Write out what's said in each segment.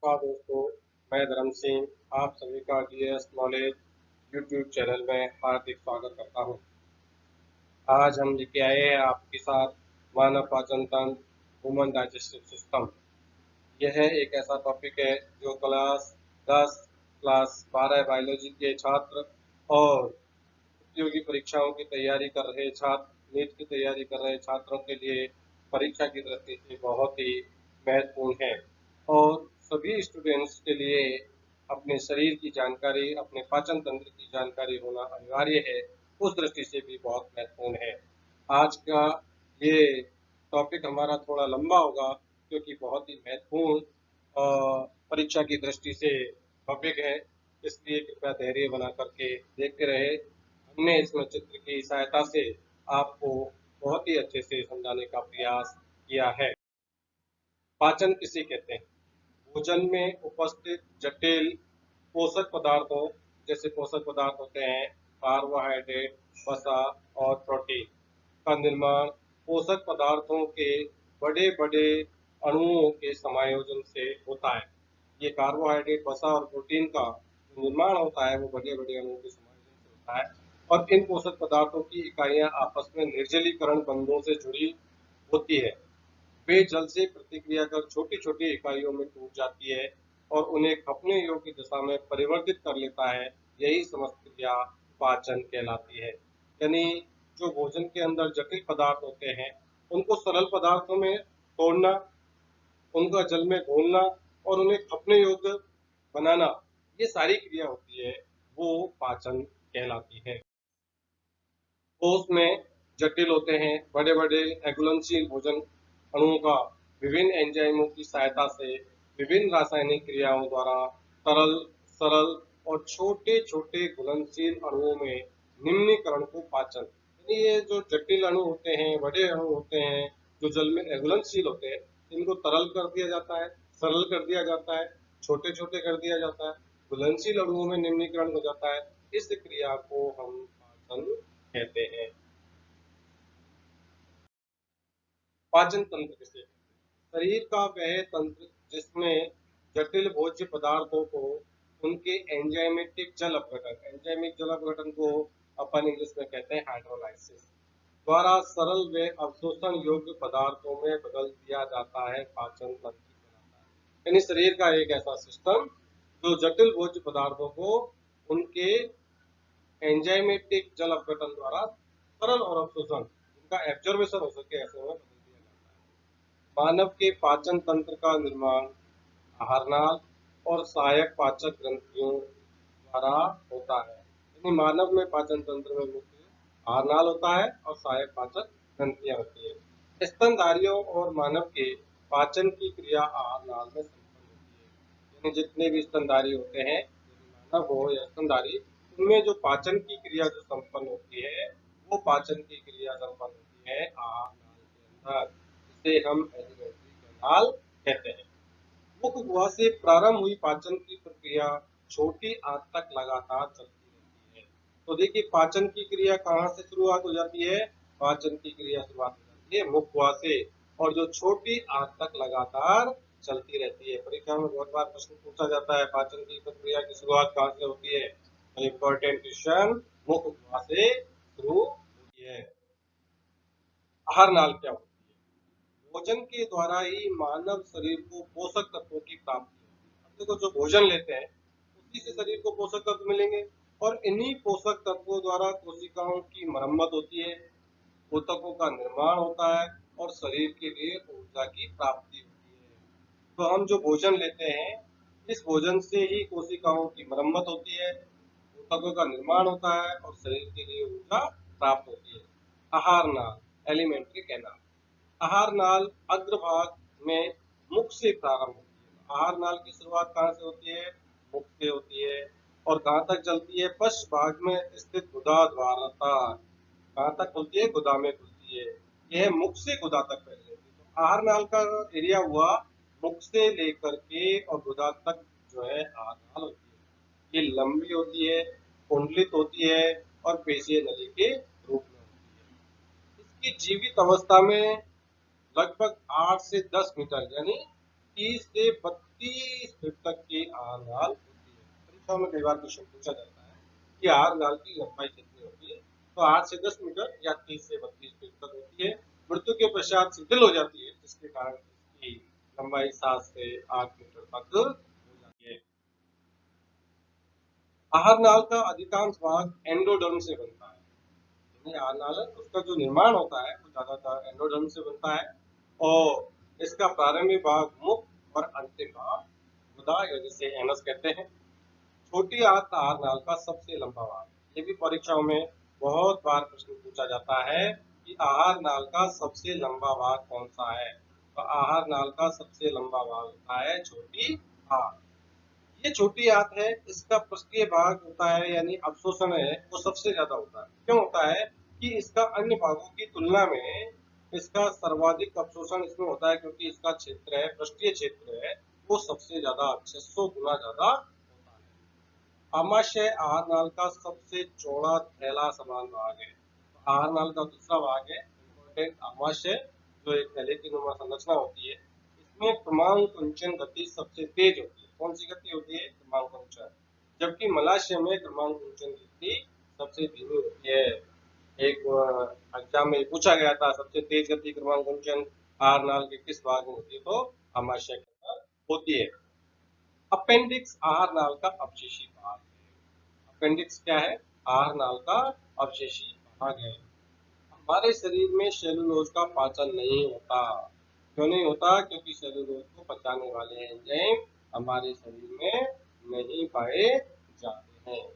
नमस्कार दोस्तों, मैं धर्म सिंह आप सभी का जीएस नॉलेज यूट्यूब चैनल में हार्दिक स्वागत करता हूं। आज हम लेके आए हैं आपके साथ मानव पाचन तंत्र, ह्यूमन डाइजेस्टिव सिस्टम। यह एक ऐसा टॉपिक है जो क्लास 10, क्लास 12 बायोलॉजी के छात्र और प्रतियोगी परीक्षाओं की तैयारी कर रहे छात्र, नीट की तैयारी कर रहे छात्रों के लिए परीक्षा की दृष्टि से बहुत ही महत्वपूर्ण है और सभी स्टूडेंट्स के लिए अपने शरीर की जानकारी, अपने पाचन तंत्र की जानकारी होना अनिवार्य है। उस दृष्टि से भी बहुत महत्वपूर्ण है। आज का ये टॉपिक हमारा थोड़ा लंबा होगा क्योंकि बहुत ही महत्वपूर्ण परीक्षा की दृष्टि से टॉपिक है, इसलिए कृपया धैर्य बना करके देखते रहे। हमने इसमें चित्र की सहायता से आपको बहुत ही अच्छे से समझाने का प्रयास किया है। पाचन किसे कहते हैं? भोजन में उपस्थित जटिल पोषक पदार्थों, जैसे पोषक पदार्थ होते हैं कार्बोहाइड्रेट, वसा और प्रोटीन का निर्माण पोषक पदार्थों के बड़े बड़े अणुओं के समायोजन से होता है। ये कार्बोहाइड्रेट, वसा और प्रोटीन का निर्माण होता है वो बड़े बड़े अणुओं के समायोजन से होता है और इन पोषक पदार्थों की इकाइयां आपस में निर्जलीकरण बंधों से जुड़ी होती है। वे जल से प्रतिक्रिया कर छोटी छोटी इकाइयों में टूट जाती है और उन्हें खपने योग्य दशा में परिवर्तित कर लेता है। यही समस्त क्रिया पाचन कहलाती है। यानी जो भोजन के अंदर जटिल पदार्थ होते हैं उनको सरल पदार्थों में तोड़ना, उनका जल में घोलना और उन्हें खपने योग्य बनाना, ये सारी क्रिया होती है वो पाचन कहलाती है। कोष में जटिल होते हैं बड़े बड़े घुलनशील भोजन अणुओं का विभिन्न एंजाइमों की सहायता से विभिन्न रासायनिक क्रियाओं द्वारा तरल, सरल और छोटे छोटे घुलनशील अणुओं में निम्नीकरण को पाचन। यानी ये जो जटिल अणु होते हैं, बड़े अणु होते हैं जो जल में घुलनशील होते हैं, इनको तरल कर दिया जाता है, सरल कर दिया जाता है, छोटे छोटे कर दिया जाता है, घुलनशील अणुओं में निम्नीकरण हो जाता है। इस क्रिया को हम पाचन कहते हैं। पाचन तंत्र किसे? शरीर का वह तंत्र जिसमें जटिल भोज्य पदार्थों को उनके एंजाइमेटिक जल अपघटन, एंजाइमिक जल अपघटन को अपन इंग्लिश में कहते हैं हाइड्रोलाइसिस, द्वारा सरल व अवशोषण योग्य पदार्थों में बदल दिया जाता है, पाचन तंत्र कहलाता है। यानी शरीर का एक ऐसा सिस्टम जो जटिल भोज्य पदार्थों को उनके एंजाइमेटिक जल अपघटन द्वारा सरल और अवशोषण, उनका एब्जॉर्बेशन हो सके ऐसे में बदल दिया जाता है। मानव के पाचन तंत्र का निर्माण आहारनाल और सहायक पाचक ग्रंथियों द्वारा होता है। यानी मानव में पाचन तंत्र में मुख्य आहारनाल होता है और सहायक पाचक ग्रंथियां होती है। स्तनधारियों और मानव के पाचन की क्रिया आहारनाल में संपन्न होती है। यानी जितने भी स्तनधारी होते हैं, मानव हो या स्तनधारी, उनमें जो पाचन की क्रिया जो संपन्न होती है वो पाचन की क्रिया संपन्न होती है आहारनाल के अंदर, जिसे हम एलिमेंट्री कैनाल कहते हैं। मुख गुहा से प्रारंभ हुई पाचन की प्रक्रिया छोटी आंत तक लगातार चलती रहती है। तो देखिए पाचन की क्रिया कहाँ से शुरुआत हो जाती है? पाचन की क्रिया शुरुआत हो जाती है मुख गुहा से और जो छोटी आंत तक लगातार चलती रहती है। परीक्षा में बहुत बार प्रश्न पूछा जाता है पाचन की प्रक्रिया की शुरुआत कहाँ से होती है? इम्पोर्टेंट क्वेश्चन, मुख गुहा से शुरू होती है। आहार नाल क्या होती है? भोजन के द्वारा ही मानव शरीर को पोषक तत्वों की प्राप्ति होती है। अब देखो जो भोजन लेते हैं उसी से शरीर को पोषक तत्व मिलेंगे और इन्हीं पोषक तत्वों द्वारा कोशिकाओं की मरम्मत होती है, ऊतकों का निर्माण होता है और शरीर के लिए ऊर्जा की प्राप्ति होती है। तो हम जो भोजन लेते हैं इस भोजन से ही कोशिकाओं की मरम्मत होती है, ऊतकों का निर्माण होता है और शरीर के लिए ऊर्जा प्राप्त होती है। आहार नाल, एलिमेंट्री कैनाल। आहार नाल अग्रभाग में मुख से प्रारंभ होती है। आहार नाल की शुरुआत कहाँ से होती है? मुख से होती है और कहाँ तक चलती है? पश्च भाग में स्थित गुदा द्वारा तक। कहाँ तक खुलती है? गुदा में खुलती है। यह मुख से गुदा तक फैल जाती है। तो आहार नाल का एरिया हुआ मुख से लेकर के और गुदा तक जो है आहार नाल होती है। ये लंबी होती है, कुंडलित होती है और पेशीय नली के रूप में होती है। इसकी जीवित अवस्था में लगभग 8 से 10 मीटर यानी 30 से 32 फीट तक की आहार नाल होती है। परीक्षाओं में कई बार क्वेश्चन पूछा जाता है कि आहार नाल की लंबाई कितनी होती है, तो 8 से 10 मीटर या 30 से 32 फीट तक होती है। मृत्यु के पश्चात शिथिल हो जाती है, जिसके कारण इसकी लंबाई 7 से 8 मीटर तक हो जाती है। आहार नाल का अधिकांश भाग एंडोडर्म से बनता है। यानी आहार नाल उसका जो निर्माण होता है वो ज्यादातर एंडोडर्म से बनता है और इसका प्रारंभिक भाग मुख और अंतिम भाग गुदा या जिसे एनस कहते हैं। छोटी आंत आहार नाल का सबसे लंबा भाग। ये भी परीक्षाओं में बहुत बार प्रश्न पूछा जाता है कि आहार नाल का सबसे लंबा भाग कौन सा है। तो आहार नाल का सबसे लंबा भाग होता है छोटी आंत। ये छोटी आंत है, इसका पृष्ठीय भाग होता है यानी अवशोषण है वो सबसे ज्यादा होता है। क्यों होता है कि इसका अन्य भागों की तुलना में इसका सर्वाधिक अवशोषण इसमें होता है, क्योंकि इसका क्षेत्र है, पृष्ठीय क्षेत्र है, वो सबसे ज्यादा 600 गुना ज्यादा होता है। आमाशय आहार नाल का सबसे चौड़ा थैला समान भाग है। तो आहार नाल का दूसरा भाग है इम्पोर्टेंट आमाशय, जो एक थैले की नुमा संरचना होती है। इसमें क्रमांक कुंचन गति सबसे तेज होती है। कौन सी गति होती है? क्रमांक कुंचन। जबकि मलाशय में क्रमांक कुंचन गति सबसे धीमी होती है। एक एग्जाम में पूछा गया था सबसे तेज गति क्रमांक कुंचन आहार नाल के किस भाग में होती है, तो आमाशय के अंदर होती है। अपेंडिक्स आहार नाल का अवशेषी भाग है। अपेंडिक्स क्या है? आहार नाल का अवशेषी भाग है। हमारे शरीर में सेलुलोज का पाचन नहीं होता। क्यों नहीं होता? क्योंकि सेलुलोज को पचाने वाले एंजाइम हमारे शरीर में नहीं पाए जाते हैं।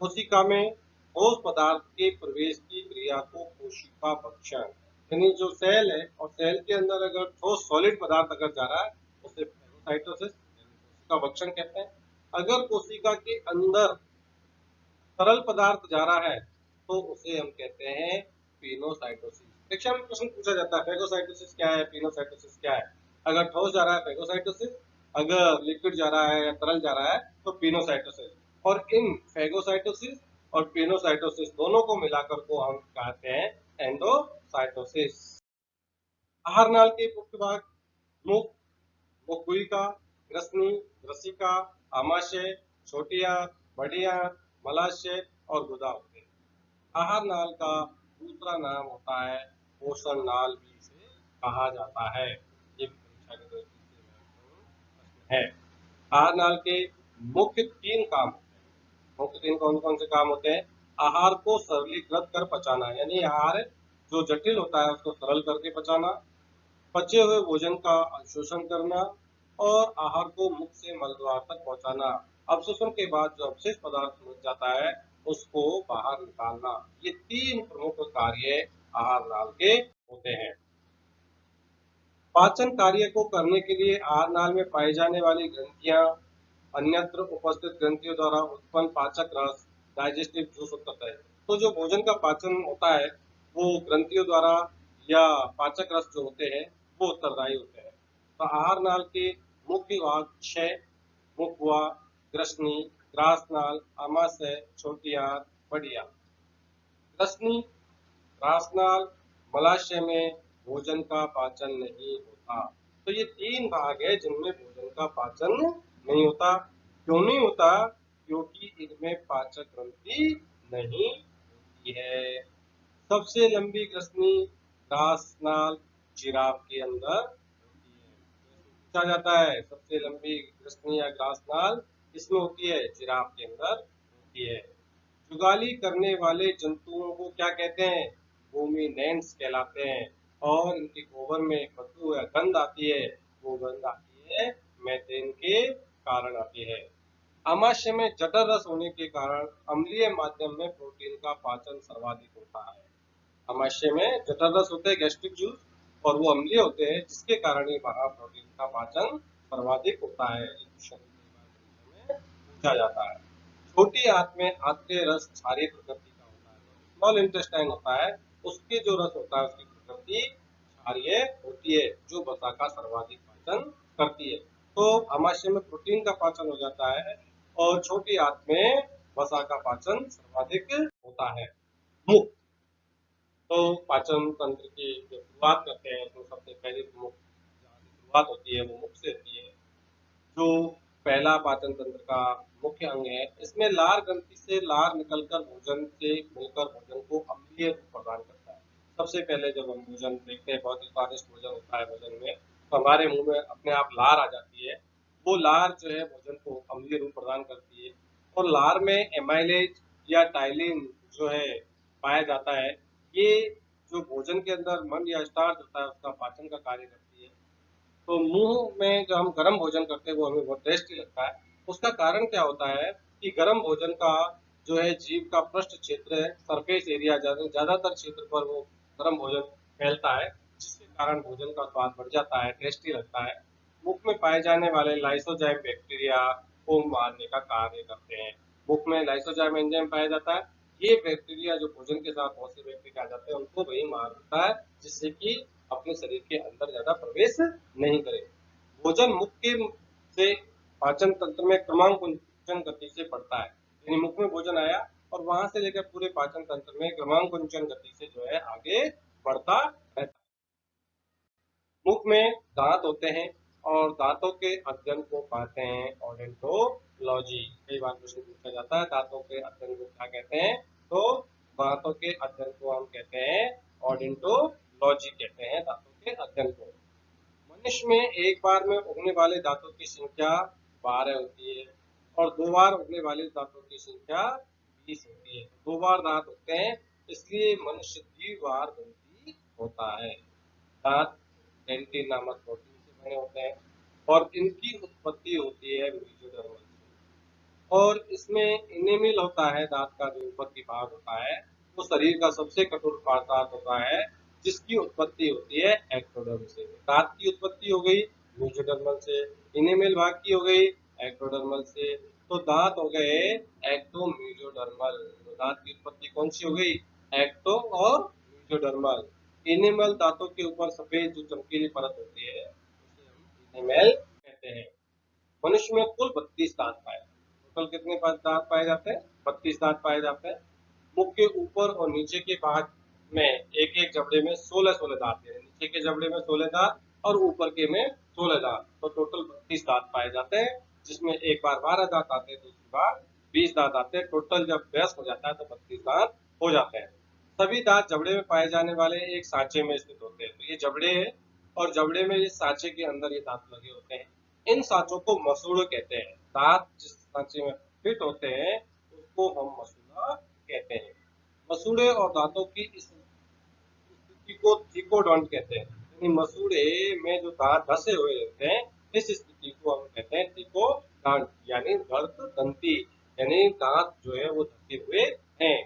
कोशिका में ठोस पदार्थ के प्रवेश की क्रिया को कोशिका भक्षण, यानी जो सेल है और सेल के अंदर अगर ठोस सॉलिड पदार्थ अगर जा रहा है उसे फेगोसाइटोसिस कोशिका भक्षण कहते हैं। अगर कोशिका के अंदर तरल पदार्थ जा रहा है तो उसे हम कहते हैं पिनोसाइटोसिस। परीक्षा में प्रश्न पूछा जाता है फेगोसाइटोसिस क्या है, पिनोसाइटोसिस क्या है। अगर ठोस जा रहा है फेगोसाइटोसिस, अगर लिक्विड जा रहा है या तरल जा रहा है तो पिनोसाइटोसिस। और इन फेगोसाइटोसिस और पिनोसाइटोसिस दोनों को मिलाकर को हम कहते हैं एंडोसाइटोसिस। आहार नाल के मुख्य भाग मुख, मुखगुहिका, ग्रसनी, ग्रसिका, आमाशय, छोटी आंत, बड़ी आंत, मलाशय और गुदा होते हैं। आहार नाल का दूसरा नाम होता है पोषण नाल भी इसे कहा जाता है। ये परीक्षा के दो प्रश्न है। आहार नाल के मुख्य 3 काम होते हैं। मुख्य 3 कौन कौन से काम होते हैं? आहार को सरलीकृत कर पचाना, यानी आहार जो जटिल होता है उसको सरल करके पचाना, पचे हुए भोजन का अवशोषण करना और आहार को मुख से मलद्वार तक पहुंचाना। अवशोषण के बाद जो अवशेष पदार्थ बच जाता है उसको बाहर निकालना। ये 3 प्रमुख कार्य आहार नाल के होते हैं। पाचन कार्य को करने के लिए आहार नाल में पाई जाने वाली ग्रंथियां अन्यत्र उपस्थित ग्रंथियों द्वारा उत्पन्न पाचक रस डाइजेस्टिव जूस होता है। तो जो भोजन का पाचन होता है वो ग्रंथियों द्वारा या पाचक रस जो होते हैं वो उत्तरदायी होते हैं। तो आहार नाल के मुख्य भाग 6 मुख हुआ, ग्रसनी, ग्रासनाल, आमाशय, छोटी आंत, बड़ी आंत। ग्रसनी, ग्रासनाल, मलाशय में भोजन का पाचन नहीं होता। तो ये 3 भाग है जिनमें भोजन का पाचन नहीं होता। क्यों नहीं होता? क्योंकि इनमें पाचक ग्रंथि नहीं होती है। सबसे लंबी ग्रसनी ग्रासनाल जिराफ के अंदर होती है। पूछा जाता है सबसे लंबी ग्रसनी या ग्रासनाल किसमें होती है? जिराफ के अंदर होती है। जुगाली करने वाले जंतुओं को क्या कहते हैं? रूमिनेंट्स कहलाते हैं। और इनके गोबर में बदबू या गंध आती है, वो गंध आती है मैथेन के कारण आती है। आमाशय में जठर रस होने के कारण अम्लीय माध्यम में प्रोटीन का पाचन सर्वाधिक होता है। आमाशय में जठर रस होते हैं, गैस्ट्रिक जूस, और वो अम्लीय होते हैं जिसके कारण ही वहाँ प्रोटीन का पाचन सर्वाधिक होता है। में पूछा जाता है। छोटी आंत में आंतर्य रस क्षारीय प्रकृति का होता है। स्मॉल इंटेस्टाइन होता है उसके जो रस होता है उसकी प्रकृति क्षारीय होती है, जो वसा का सर्वाधिक पाचन करती है। तो आमाशय में प्रोटीन का पाचन हो जाता है और छोटी आंत में वसा का पाचन सर्वाधिक होता है। मुख, तो पाचन तंत्र की जो शुरुआत करते हैं उसमें सबसे पहली प्रमुख शुरुआत होती है वो मुख से होती है। जो पहला पाचन तंत्र का मुख्य अंग है। इसमें लार ग्रंथि से लार निकलकर भोजन से मिलकर भोजन को अम्लीय रूप प्रदान करता है। सबसे पहले जब हम भोजन देखते हैं, बहुत ही स्वादिष्ट भोजन होता है, भोजन में तो हमारे मुंह में अपने आप लार आ जाती है। वो लार जो है भोजन को अम्लीय रूप प्रदान करती है, और लार में एमाइलेज या टाइलिन जो है पाया जाता है। ये जो भोजन के अंदर मंड या स्टार्च होता है उसका पाचन का कार्य करती है। तो मुंह में जो हम गर्म भोजन करते हैं वो हमें बहुत टेस्टी लगता है। उसका कारण क्या होता है कि गर्म भोजन का जो है जीभ का पृष्ठ क्षेत्र है, सरफेस एरिया, ज्यादातर क्षेत्र पर वो गर्म भोजन फैलता है, जिसके कारण भोजन का स्वाद बढ़ जाता है, टेस्टी लगता है। मुख में पाए जाने वाले लाइसोजाइम बैक्टीरिया को मारने का कार्य करते हैं। मुख में लाइसोजाइम एंजाइम पाया जाता है। ये बैक्टीरिया जो भोजन के साथ बहुत से बैक्टीरिया आ जाते हैं उनको वही मार देता है, जिससे कि अपने शरीर के अंदर ज्यादा प्रवेश नहीं करे। भोजन मुख के से पाचन तंत्र में क्रमांकुंचन गति से बढ़ता है, यानी मुख में भोजन आया और वहां से लेकर पूरे पाचन तंत्र में क्रमांकुंचन गति से जो है आगे बढ़ता रहता है। मुख में दांत होते हैं और दांतों के अध्ययन को कहते हैं ओडोंटोलॉजी। कई बार प्रश्न पूछा जाता है दांतों के अध्ययन को क्या कहते हैं, तो दांतों के अध्ययन को हम कहते हैं ओडोंटोलॉजी कहते हैं, दांतों के अध्ययन को। मनुष्य में एक बार में उगने वाले दांतों की संख्या 12 होती है और 2 बार उगने वाले दांतों की संख्या 20 होती है। 2 बार दांत होते हैं, इसलिए मनुष्य द्विबार दंती होता है। दांत डेंटिन नामक प्रोटीन से बने होते हैं और इनकी उत्पत्ति होती है मेसोडर्मल से। और इसमें इनेमिल होता है, दांत का जो ऊपर की भाग होता है वो शरीर का सबसे कठोर पदार्थ होता है, जिसकी उत्पत्ति होती है एक्टोडर्म से। दांत की उत्पत्ति हो गई मेसोडर्मल से, इनेमिल भाग की हो गई एक्टोडर्मल से। तो दांत हो गए एक्टो मेसोडर्मल। तो दांत की उत्पत्ति कौन सी हो गई, एक्टो और मेसोडर्मल। इनेमल दांतों के ऊपर सफेद जो चमकीली परत होती है उसे हम इनेमल कहते हैं। मनुष्य में कुल 32 दांत पाए जाते हैं। टोटल कितने दांत पाए जाते हैं, 32 दांत पाए जाते हैं। मुख के ऊपर और नीचे के भाग में एक एक जबड़े में 16-16 दांत है। नीचे के जबड़े में 16 दांत और ऊपर के में 16 दांत, तो टोटल 32 दांत पाए जाते हैं, जिसमें एक बार 12 दांत आते हैं, दूसरी बार 20 दांत आते हैं। टोटल जब 10 हो जाता है तो 32 दांत हो जाते हैं। सभी दांत जबड़े में पाए जाने वाले एक सांचे में स्थित होते हैं। तो ये जबड़े है और जबड़े में ये सांचे के अंदर ये दांत लगे होते हैं। इन सांचों को मसूड़े कहते हैं। दांत जिस सांचे में फिट होते हैं उसको हम मसूड़ा कहते हैं। मसूड़े और दांतों की इस स्थिति को ट्रिकोडॉन्ट कहते हैं, यानी मसूड़े में जो दांत धसे हुए रहते हैं इस स्थिति को हम कहते हैं ट्रिकोडॉन्ट, यानी गर्त दंती, यानी दांत जो है वो धसे हुए हैं।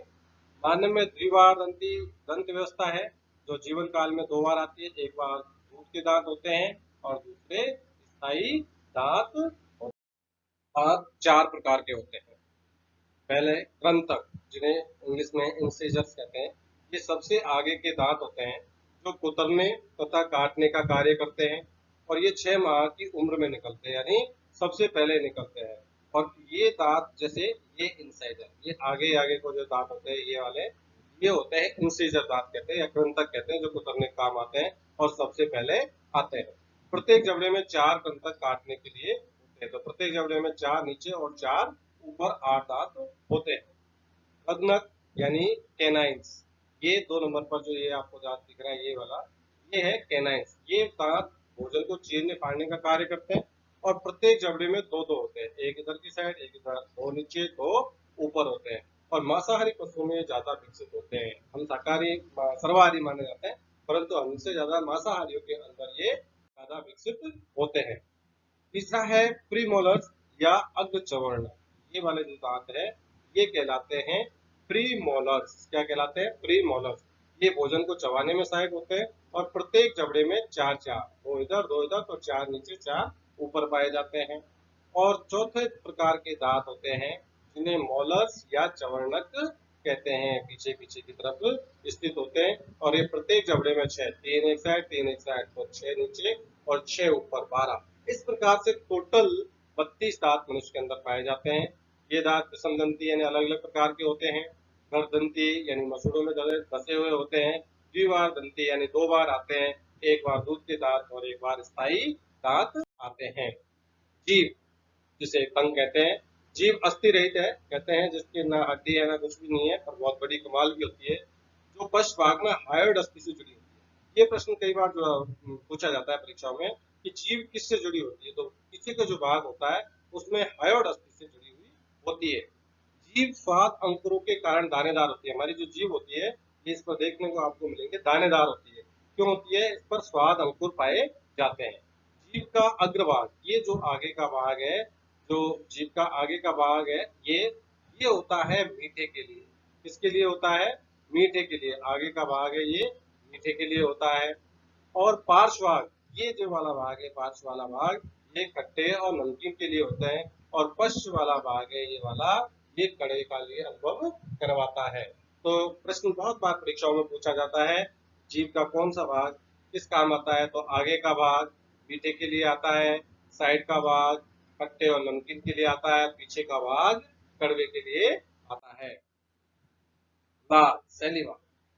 मानव में द्विबार दंती दंत व्यवस्था है, जो जीवन काल में 2 बार आती है। एक बार दूध के दांत होते हैं और दूसरे स्थायी दांत होते हैं। दांत 4 प्रकार के होते हैं। पहले कृंतक, जिन्हें इंग्लिश में इंसिजर्स कहते हैं। ये सबसे आगे के दांत होते हैं जो कुतरने तथा काटने का कार्य करते हैं, और ये 6 माह की उम्र में निकलते हैं, यानी सबसे पहले निकलते हैं। और ये दांत जैसे ये इंसाइजर, ये आगे आगे को जो दांत होते हैं ये वाले, ये होते हैं इंसिजर दांत कहते हैं या कृंतक कहते हैं, जो कुतरने के काम आते हैं और सबसे पहले आते हैं। प्रत्येक जबड़े में 4 कृंतक काटने के लिए होते हैं। तो प्रत्येक जबड़े में 4 नीचे और 4 ऊपर 8 दांत होते हैं। अग्नक यानी कैनाइन्स, ये 2 नंबर पर जो ये आपको दांत दिख रहा है ये वाला, ये है कैनाइन्स। ये दांत भोजन को चीरने फाड़ने का कार्य करते हैं और प्रत्येक जबड़े में 2-2 होते हैं, एक इधर की साइड, एक इधर, 2 नीचे 2 ऊपर होते हैं। और मांसाहारी पशुओं में ज्यादा विकसित होते हैं। हम शाकाहारी सर्वाहारी माने जाते हैं, परंतु हमसे ज्यादा मांसाहारियों के अंदर ये ज्यादा विकसित होते हैं। तीसरा है प्रीमोलर्स या अग्रचवर्ण। ये वाले जो दांत है ये कहलाते हैं प्रीमोलर्स। क्या कहलाते हैं, प्रीमोलर्स। ये भोजन को चबाने में सहायक होते हैं और प्रत्येक जबड़े में 4-4, 2 इधर 2 इधर, तो 4 नीचे 4 ऊपर पाए जाते हैं। और चौथे प्रकार के दांत होते हैं जिन्हें मोलर्स या चवर्णक कहते हैं, पीछे पीछे की तरफ स्थित होते हैं। और ये प्रत्येक जबड़े में 6, 3 एक साइड 3 एक साइड, तो 6 नीचे और 6 ऊपर, 12। इस प्रकार से टोटल 32 दांत मनुष्य के अंदर पाए जाते हैं। ये दांत विषमदंती यानी अलग अलग प्रकार के होते हैं। गर्दंती यानी मसूड़ों में धसे हुए होते हैं। द्विबार दंती यानी 2 बार आते हैं, एक बार दूध के दांत और एक बार स्थायी दांत आते हैं। जीभ, जिसे तंग कहते हैं। जीव अस्थि रहित है, कहते हैं जिसके ना हड्डी है ना कुछ भी नहीं है, पर बहुत बड़ी कमाल की होती है, जो पश्च भाग में हायोइड अस्थि से जुड़ी होती है। ये प्रश्न कई बार पूछा जाता है परीक्षाओं में कि जीव किससे जुड़ी होती है, तो पीछे का जो भाग होता है उसमें हायोइड अस्थि से जुड़ी हुई होती है। जीव स्वाद अंकुरों के कारण दानेदार होती है। हमारी जो जीव होती है ये इस पर देखने को आपको मिलेंगे दानेदार होती है। क्यों होती है? इस पर स्वाद अंकुर पाए जाते हैं। जीव का अग्रभाग, ये जो आगे का भाग है, जो जीव का आगे का भाग है, ये होता है मीठे के लिए। किसके लिए होता है? मीठे के लिए। आगे का भाग है ये मीठे के लिए होता है। और पार्श्वभाग, ये जो वाला भाग है, पार्श्व वाला भाग, ये खट्टे और नमकीन के लिए होता है। और पश्च वाला भाग है ये वाला, ये कड़े का लिए अनुभव करवाता है। तो प्रश्न बहुत बार परीक्षाओं में पूछा जाता है, जीव का कौन सा भाग किस काम आता है? तो आगे का भाग मीठे के लिए आता है, साइड का भाग खट्टे और नमकीन के लिए आता है, पीछे का भाग कड़वे के लिए आता है। लार सैलिवा,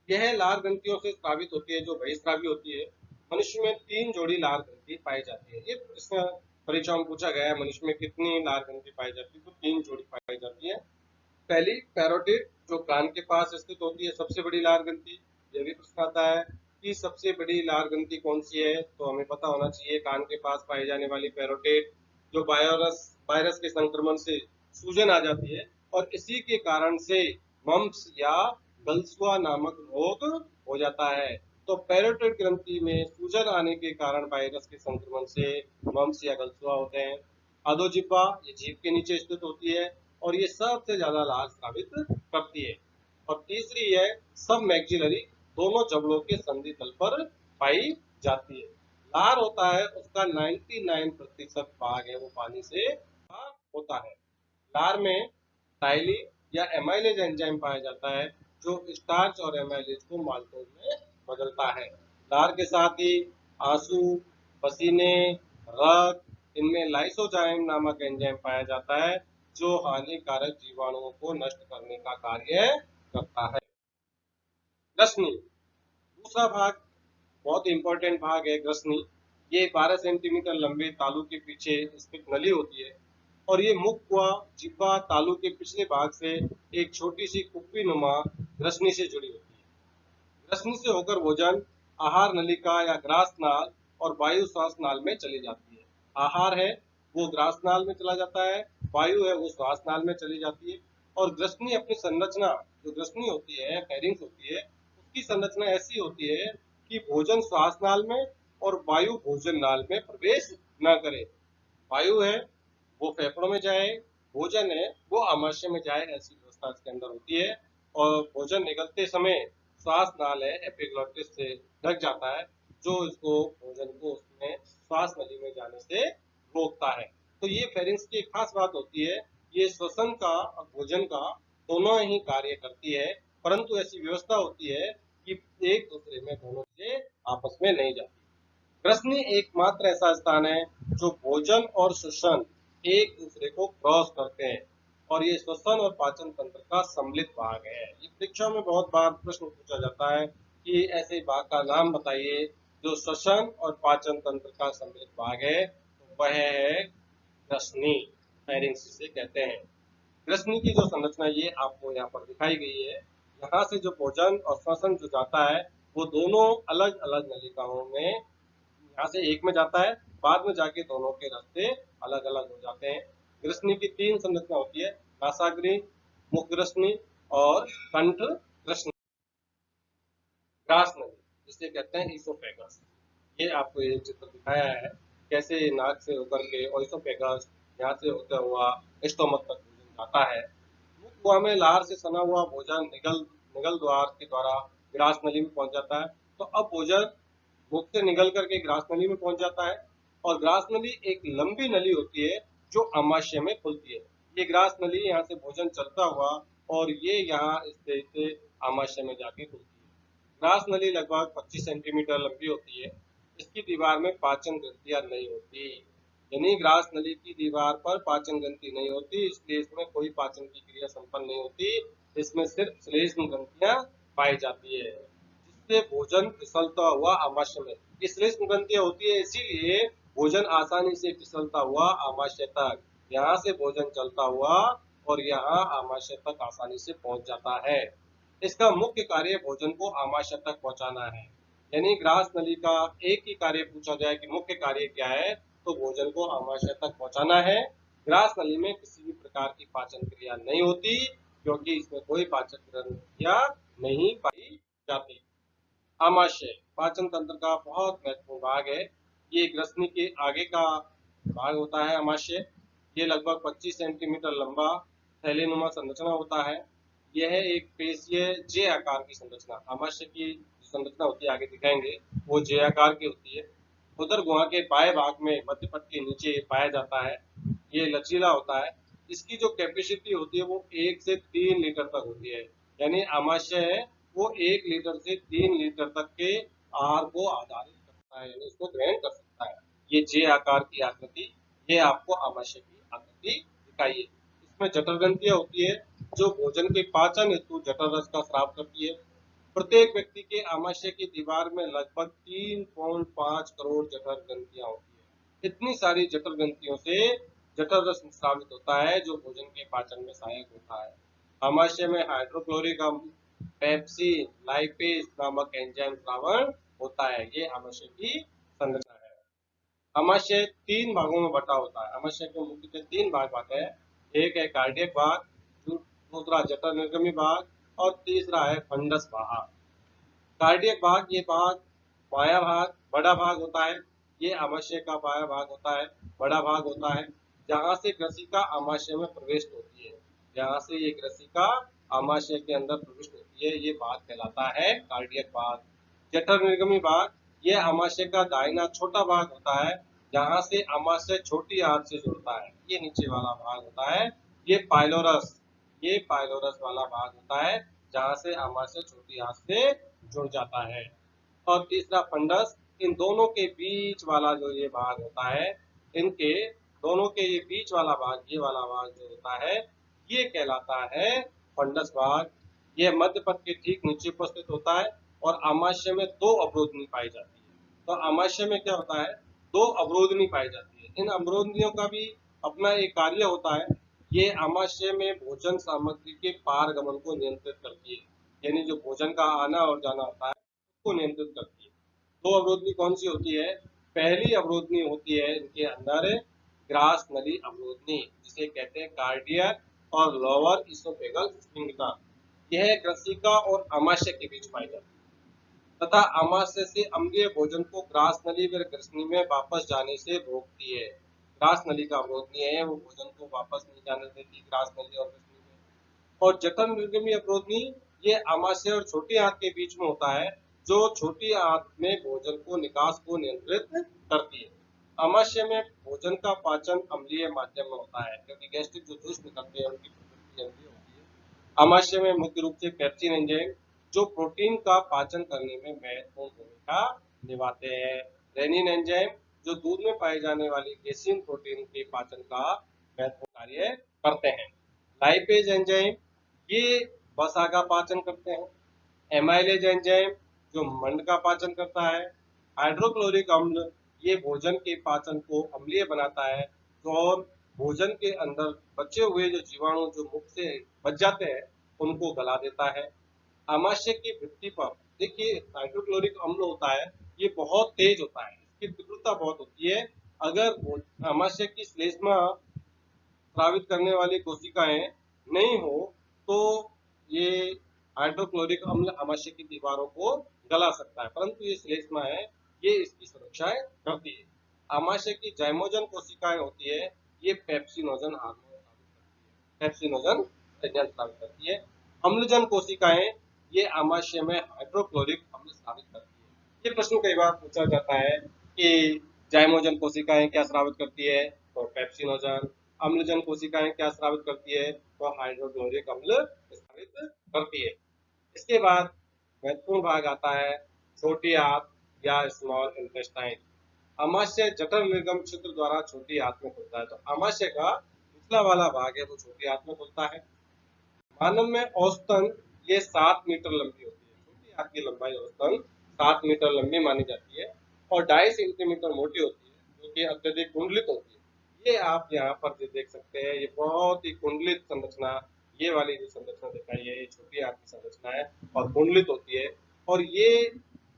यह लार ग्रंथियों से स्रावित होती है, जो बहिस्रावी होती है। मनुष्य में 3 जोड़ी लार ग्रंथि पाई जाती है। ये इसमें परीक्षा में पूछा गया है, मनुष्य में कितनी लार ग्रंथि पाई जाती है? तो 3 जोड़ी पाई जाती है। पहली पैरोटिड, जो कान के पास स्थित होती है, सबसे बड़ी लार ग्रंथि। यह भी प्रश्न आता है कि सबसे बड़ी लार ग्रंथि कौन सी है? तो हमें पता होना चाहिए कान के पास पाई जाने वाली पैरोटिड, जो वायरस के संक्रमण से सूजन आ जाती है और इसी के कारण से मम्प्स या गलसुआ नामक रोग हो जाता है। तो पैरोटिड ग्रंथि में सूजन आने के कारण वायरस के संक्रमण से मम्प्स या गलसुआ होते हैं। अधोजिह्वा, ये जीभ के नीचे स्थित होती है और ये सबसे ज्यादा लार स्रावित करती है। और तीसरी है सब मैक्सिलरी, दोनों जबड़ों के संधि तल पर पाई जाती है। लार होता है उसका 99% भाग है वो पानी से होता है। लार में टाइली या एमाइलेज एंजाइम पाया जाता है, जो स्टार्च और एमाइलेज को माल्टोज में बदलता है। लार के साथ ही आंसू, पसीने, रक्त, इनमें लाइसोजाइम नामक एंजाइम पाया जाता है, जो हानिकारक जीवाणुओं को नष्ट करने का कार्य करता है। ग्रसनी, दूसरा भाग बहुत इंपॉर्टेंट भाग है ग्रसनी। ये 12 सेंटीमीटर लंबे तालू के पीछे स्थित नली होती है और ये मुख व जिह्वा तालू के पिछले भाग से एक छोटी सी कुप्पी नुमा ग्रसनी से जुड़ी होती है। ग्रसनी से होकर भोजन आहार नलिका या ग्रास नाल और वायु श्वास नाल में चली जाती है। आहार है वो ग्रास नाल में चला जाता है, वायु है वो श्वास नाल में चली जाती है। और ग्रसनी अपनी संरचना, जो ग्रसनी होती है, फेरिंग्स होती है, उसकी संरचना ऐसी होती है कि भोजन श्वास नाल में और वायु भोजन नाल में प्रवेश न करे। वायु है वो फेफड़ों में जाए, भोजन है वो आमाशय में जाए, ऐसी व्यवस्था इसके अंदर होती है। और भोजन निगलते समय श्वास नाल है एपिग्लॉटिस से ढक जाता है, जो इसको भोजन को उसमें श्वास नली में जाने से रोकता है। तो ये फेरिंग्स की एक खास बात होती है, ये श्वसन का और भोजन का दोनों ही कार्य करती है, परंतु ऐसी व्यवस्था होती है कि एक दूसरे में दोनों से आपस में नहीं जाती। ग्रसनी एकमात्र ऐसा स्थान है जो भोजन और श्वसन एक दूसरे को क्रॉस करते हैं और ये श्वसन और पाचन तंत्र का सम्मिलित भाग है। ये परीक्षा में बहुत बार प्रश्न पूछा जाता है कि ऐसे भाग का नाम बताइए जो श्वसन और पाचन तंत्र का सम्मिलित भाग है, तो वह है ग्रसनी, फेरिंग्स जिसे कहते हैं। ग्रसनी की जो संरचना ये आपको यहाँ पर दिखाई गई है, यहाँ से जो भोजन और श्वसन जो जाता है वो दोनों अलग अलग नलिकाओं में, यहाँ से एक में जाता है, बाद में जाके दोनों के रास्ते अलग अलग हो जाते हैं। ग्रसनी की 3 संरचना होती है, नासाग्री, मुख ग्रसनी और कंठ ग्रसनी। ग्रास नली जिसे कहते हैं ईसोफेगस, ये आपको ये चित्र दिखाया है कैसे नाक से होकर के ओइसोफेगस यहाँ से होता हुआ स्टोमक तक भोजन जाता है। मुख गुहा में लार से सना हुआ भोजन निगल निगल द्वार के द्वारा ग्रास नली में पहुंच जाता है। तो अब भोजन मुख से निगल करके ग्रास नली में पहुंच जाता है और ग्रास नली एक लंबी नली होती है जो अमाशय में खुलती है। ये ग्रास नली यहाँ से भोजन चलता हुआ और ये यहाँ इस तरह से आमाशय में जाके खुलती है। ग्रास नली लगभग 25 सेंटीमीटर लंबी होती है। इसकी दीवार में पाचन ग्रंथियां नहीं होती, यानी ग्रास नली की दीवार पर पाचन ग्रंथि नहीं होती, इसलिए इसमें कोई पाचन की क्रिया संपन्न नहीं होती। इसमें सिर्फ श्लेष्म ग्रंथियां पाई जाती है, जिससे भोजन फिसलता हुआ आमाशय में, ये श्लेष्म ग्रंथियां होती है, इसीलिए भोजन आसानी से फिसलता हुआ आमाशय तक यहाँ से भोजन चलता हुआ और यहाँ आमाशय तक आसानी से पहुंच जाता है। इसका मुख्य कार्य भोजन को आमाशय तक पहुंचाना है। यानी ग्रास नली का एक ही कार्य पूछा जाए कि मुख्य कार्य क्या है, तो भोजन को आमाशय तक पहुंचाना है। ग्रास नली में किसी भी प्रकार की पाचन क्रिया नहीं होती, क्योंकि इसमें कोई पाचन क्रिया नहीं पाई जाती। आमाशय पाचन तंत्र का बहुत महत्वपूर्ण भाग है। ये ग्रसनी के आगे का भाग होता है आमाशय। ये लगभग 25 सेंटीमीटर लंबा थैलेनुमा संरचना होता है। यह एक पेशीय जे आकार की संरचना, आमाशय की संरचना होती है, आगे दिखाएंगे, वो जे आकार की होती है। उदर गुहा के बाएं भाग में मध्य पट के नीचे पाया जाता है। ये लचीला होता है। इसकी जो कैपेसिटी होती है वो 1 से 3 लीटर तक होती है। यानी आमाशय है वो 1 लीटर से 3 लीटर तक के आहार को आधारित करता है, यानी इसको ग्रहण कर सकता है। ये जे आकार की आकृति, ये आपको आमाशय की आकृति दिखाई है। इसमें जठर ग्रंथियां होती है जो भोजन के पाचन हेतु जठर रस का स्राव करती है। प्रत्येक व्यक्ति के आमाशय की दीवार में लगभग 3.5 करोड़ जठर ग्रंथियां होती है। इतनी सारी जठर ग्रंथियों से जठर रस स्रावित होता है जो भोजन के पाचन में सहायक होता है। आमाशय में हाइड्रोक्लोरिक अम्ल, पेप्सिन, लाइपेज नामक एंजाइम स्रावण होता है। ये आमाशय की संरचना है। आमाशय 3 भागों में बटा होता है। आमाशय के मुख्यतः 3 भाग होते हैं। एक है कार्डियक भाग, दूसरा जठर निर्गमी भाग और तीसरा है फंडस भाग। कार्डियक भाग, ये भाग बायां भाग, बड़ा भाग होता है। ये आमाशय का बायां भाग होता है, बड़ा भाग होता है, जहां से ग्रसिका आमाशय में प्रवेश होती है। जहां से ये ग्रसिका आमाशय के अंदर प्रविष्ट होती है, ये भाग कहलाता है कार्डियक भाग। जठर निर्गमी भाग, ये आमाशय का दाहिना छोटा भाग होता है, जहां से आमाशय छोटी आंत से जुड़ता है। ये नीचे वाला भाग होता है। ये पाइलोरस, ये पाइलोरस वाला भाग होता है, जहां से आमाशय छोटी आंत से जुड़ जाता है। और तीसरा फंडस, इन दोनों के बीच वाला जो ये भाग होता है, इनके दोनों के ये बीच वाला भाग, ये वाला भाग जो होता है, ये कहलाता है फंडस भाग। ये मध्य पथ के ठीक नीचे उपस्थित होता है और आमाशय में 2 अवरोधनी पाई जाती है। तो आमाशय में क्या होता है, 2 अवरोधनी पाई जाती है। इन अवरोधनियों का भी अपना एक कार्य होता है। ये आमाशय में भोजन सामग्री के पारगमन को नियंत्रित करती है। यानी जो भोजन का आना और जाना होता है उसको नियंत्रित करती है। 2 अवरोधनी कौन सी होती है? पहली अवरोधनी होती है इनके अंदर ग्रास नली अवरोधनी, जिसे कहते हैं कार्डियक और लोअर इसोफेगल स्फिंक्टर। यह ग्रसिका और आमाशय के बीच पाई जाती है तथा आमाशय से अम्लीय भोजन को ग्रास नली व ग्रसनी में वापस जाने से रोकती है। ग्रास नली का अवरोधनी है, वो भोजन को वापस नहीं जाने देती ग्रास नली और ग्रसनी में। और जठर निर्गमी अवरोधनी, ये आमाशय और छोटी आंत के बीच में होता है, जो छोटी आंत में भोजन को निकास को नियंत्रित करती है। आमाशय में भोजन का पाचन अम्लीय माध्यम में होता है, क्योंकि गैस्ट्रिक जो जूस निकलते हैं उनकी प्रकृति अम्लीय होती है। आमाशय में मुख्य रूप से पेप्सिन एंजाइम जो प्रोटीन का पाचन करने में महत्वपूर्ण भूमिका निभाते हैं। रेनिन एंजाइम जो दूध में पाए जाने वाली केसिन प्रोटीन के पाचन का महत्वपूर्ण कार्य करते हैं। लाइपेज एंजाइम ये वसा का पाचन करते हैं। एमाइलेज एंजाइम जो मंड का पाचन करता है। हाइड्रोक्लोरिक अम्ल ये भोजन के पाचन को अम्लीय बनाता है। तो और भोजन के अंदर बचे हुए जो जीवाणु जो मुख से बच जाते हैं उनको गला देता है। आमाशय की भित्ति पर देखिए हाइड्रोक्लोरिक अम्ल होता है, ये बहुत तेज होता है, इसकी तीव्रता बहुत होती है। अगर आमाशय की श्लेष्मा स्रावित करने वाली कोशिकाएं नहीं हो तो ये हाइड्रोक्लोरिक अम्ल आमाशय की दीवारों को गला सकता है, परंतु ये श्लेष्मा है, ये इसकी सुरक्षा करती है। आमाशय की जाइमोजन कोशिकाएं होती है, ये पेप्सिनोजन हार्मोन पेप्सिनोजन एजेंट स्रावित करती है। अम्लजन कोशिकाएं ये आमाशय में हाइड्रोक्लोरिक अम्ल स्रावित करती है। ये प्रश्न कई बार पूछा जाता है कि जाइमोजन कोशिकाएं क्या स्रावित करती है, तो पेप्सिनोजन। अम्लजन कोशिकाएं क्या स्रावित करती है, तो हाइड्रोक्लोरिक अम्ल स्रावित करती है। इसके बाद महत्वपूर्ण भाग आता है छोटी आंत या स्मॉल इंटेस्टाइन। आमाशय जठर निर्गम छिद्र द्वारा छोटी आंत में खुलता है। तो आमाशय का निचला वाला भाग है वो छोटी आंत में खुलता है। मानव में औसतन ये 7 मीटर लंबी होती है। छोटी आंत की लंबाई औसतन 7 मीटर लंबी मानी जाती है और 2.5 सेंटीमीटर मोटी होती है, जो कि अत्यधिक कुंडलित होती है। ये आप यहाँ पर जो देख सकते हैं, ये बहुत ही कुंडलित संरचना, ये वाली जो संरचना दिखाई है, ये छोटी आंत की संरचना है और कुंडलित होती है। और ये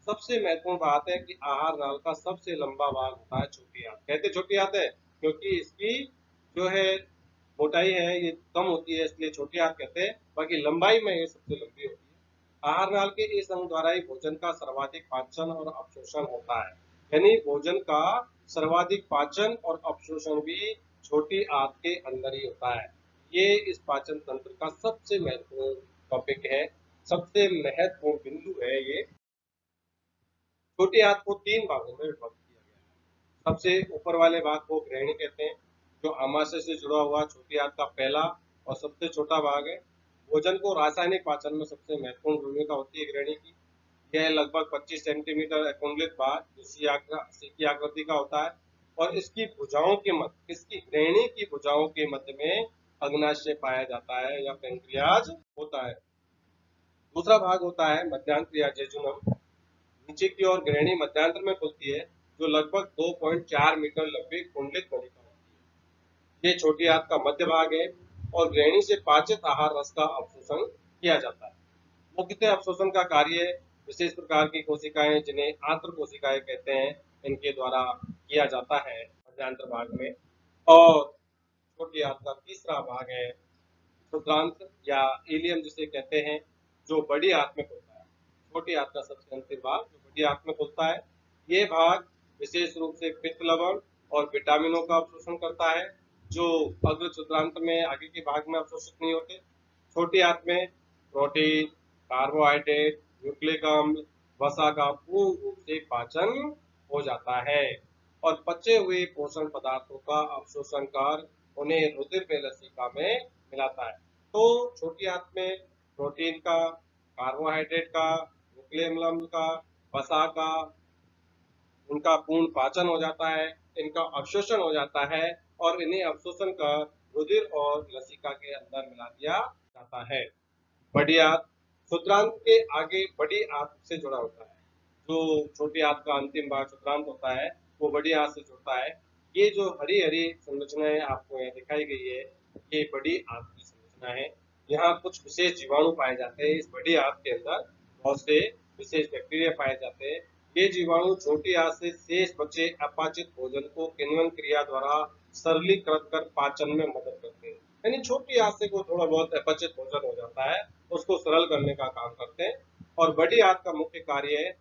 सबसे महत्वपूर्ण बात है कि आहार नाल का सबसे लंबा भाग होता है छोटी आंत। कहते छोटी आंत है क्योंकि इसकी जो है मोटाई है ये कम होती है, इसलिए छोटी आंत कहते हैं। बाकी लंबाई में ये सबसे लंबी होती है। आहार नाल के इस अंग द्वारा ही भोजन का सर्वाधिक पाचन और अवशोषण होता है। यानी भोजन का सर्वाधिक पाचन और अवशोषण भी छोटी आंत के अंदर ही होता है। ये इस पाचन तंत्र का सबसे महत्वपूर्ण टॉपिक है, सबसे महत्वपूर्ण बिंदु है ये। छोटी आंत को 3 भागों में विभक्त किया गया है। सबसे ऊपर वाले भाग को ग्रहणी कहते हैं, जो आमाशय से जुड़ा हुआ छोटी आंत का पहला और सबसे छोटा भाग है। भोजन को रासायनिक पाचन में सबसे महत्वपूर्ण भूमिका होती है ग्रहणी की। यह लगभग 25 सेंटीमीटर अकुंडलित भाग जो सी की आकृति का होता है और इसकी भुजाओं के मध्य, इसकी ग्रहणी की भुजाओं के मध्य में अग्नाशय पाया जाता है या पेंक्रियाज होता है। दूसरा भाग होता है मध्यांत्र या जेजुनम। नीचे की ओर ग्रहणी मध्यांतर में खुलती है, जो लगभग 2.4 मीटर लंबी कुंडलित नलिका होती है। ये छोटी आंत का मध्य भाग है और ग्रहणी से पाचित आहार रस का अवशोषण किया जाता है। मुख्यतः अवशोषण का कार्य विशेष प्रकार की कोशिकाएं जिन्हें आंत्र कोशिकाएं कहते हैं, इनके द्वारा किया जाता है मध्यांतर भाग में। और छोटी आंत का तीसरा भाग है क्षुद्रांत या इलियम जिसे कहते हैं, जो बड़ी आंत में खुलता है। छोटी आंत का सबसे अंतिम भाग जो बड़ी आंत में खुलता है, ये भाग विशेष रूप से पित्त लवण और विटामिनों का अवशोषण करता है, जो अग्र क्षुद्रांत में आगे के भाग में अवशोषित नहीं होते। छोटी आंत में प्रोटीन, कार्बोहाइड्रेट, न्यूक्लिक अम्ल, वसा का पूर्ण रूप से पाचन हो जाता है और पचे हुए पोषण पदार्थों का अवशोषण कर उन्हें रुधिर में लसिका में मिलाता है। तो छोटी आंत में प्रोटीन का, कार्बोहाइड्रेट का, न्यूक्लिक अम्ल का, वसा का, उनका पूर्ण पाचन हो जाता है, इनका अवशोषण हो जाता है और इन्हें अवशोषण कर रुधिर और लसिका के अंदर मिला दिया जाता है। बड़ी आंत क्षुद्रांत के आगे बड़ी आंत से जुड़ा होता है। जो छोटी आंत का अंतिम भाग क्षुद्रांत होता है, वो बड़ी आंत से जुड़ता है। ये जो हरी हरी संरचनाएं आपको यहाँ दिखाई गई है, ये बड़ी आंत की संरचना है। यहाँ कुछ विशेष जीवाणु पाए जाते हैं। इस बड़ी आंत के अंदर बहुत से विशेष बैक्टीरिया पाए जाते हैं। ये जीवाणु छोटी आंत से शेष बचे अपाचित भोजन को किण्वन क्रिया द्वारा सरलीकृत कर पाचन में मदद करते हैं। यानी छोटी आंत से को थोड़ा बहुत अपचित भोजन हो जाता है, उसको सरल करने का काम करते हैं। और बड़ी आंत का मुख्य कार्य है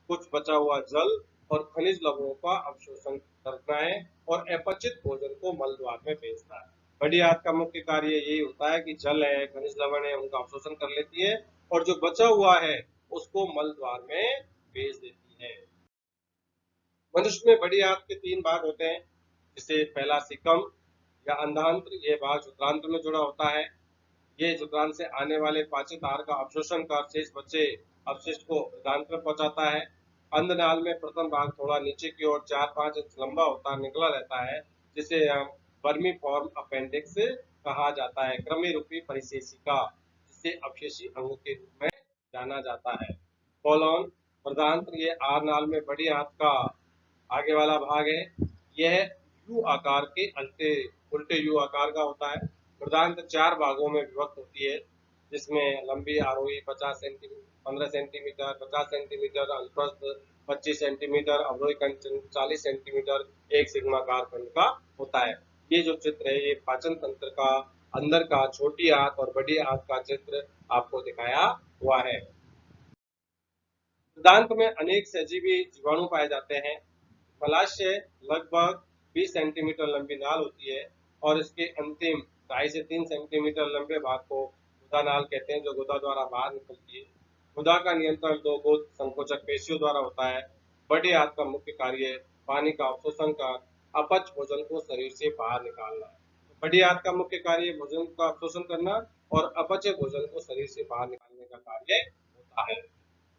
कुछ बचा हुआ जल और खनिज लवणों का अवशोषण करना है और अपचित भोजन को मल द्वार में भेजना है। बड़ी आंत का मुख्य कार्य यही होता है कि जल है, खनिज लवण है, उनका अवशोषण कर लेती है और जो बचा हुआ है उसको मल द्वार में भेज देती है। मनुष्य में बड़ी आंत के 3 भाग होते हैं, जिसे पहला सिकम या अंधांत्र, ये भाग क्षुद्रांत्र में जुड़ा होता है। ये क्षुद्रांत से आने वाले पाचित आहार का अवशोषण कर शेष बचे अपशिष्ट को मृदांत्र में पहुंचाता है। अंधनाल में प्रथम भाग थोड़ा नीचे की ओर 4-5 इंच लंबा होता निकला रहता है, जिसे हम वर्मीफॉर्म अपेंडिक्स कहा जाता है, कृमि रूपी परिशेषिका, जिसे अवशेषी अंग के रूप में जाना जाता है। कोलोन मृदांत्र, ये आहार नाल में बड़ी आंत का आगे वाला भाग है। यह यू आकार के उल्टे यू आकार का होता है। मृदांत 4 भागों में विभक्त होती है, जिसमें लंबी आरोही 50 सेंटीमीटर, 15 सेंटीमीटर, 50 सेंटीमीटर, अनुप्रस्थ 25 सेंटीमीटर, अवरोही खंड 40 सेंटीमीटर, एक सिग्माकार खंड का होता है। ये जो चित्र है, ये पाचन तंत्र का अंदर का छोटी आंत और बड़ी आंत का चित्र आपको दिखाया हुआ है। दांत में अनेक सजीवी जीवाणु पाए जाते हैं। मलाशय लगभग 20 सेंटीमीटर लंबी नाल होती है और इसके अंतिम 2.5 से 3 सेंटीमीटर लंबे भाग को गुदा नाल कहते हैं, जो गुदा द्वारा बाहर निकलती है। गुदा का नियंत्रण 2 गुद संकोचक पेशियों द्वारा होता है। बड़ी आंत का मुख्य कार्य पानी का अवशोषण कर अपच भोजन को शरीर से बाहर निकालना है। बड़ी आंत का मुख्य कार्य भोजन का अवशोषण करना और अपच भोजन को शरीर से बाहर निकालने का कार्य होता है।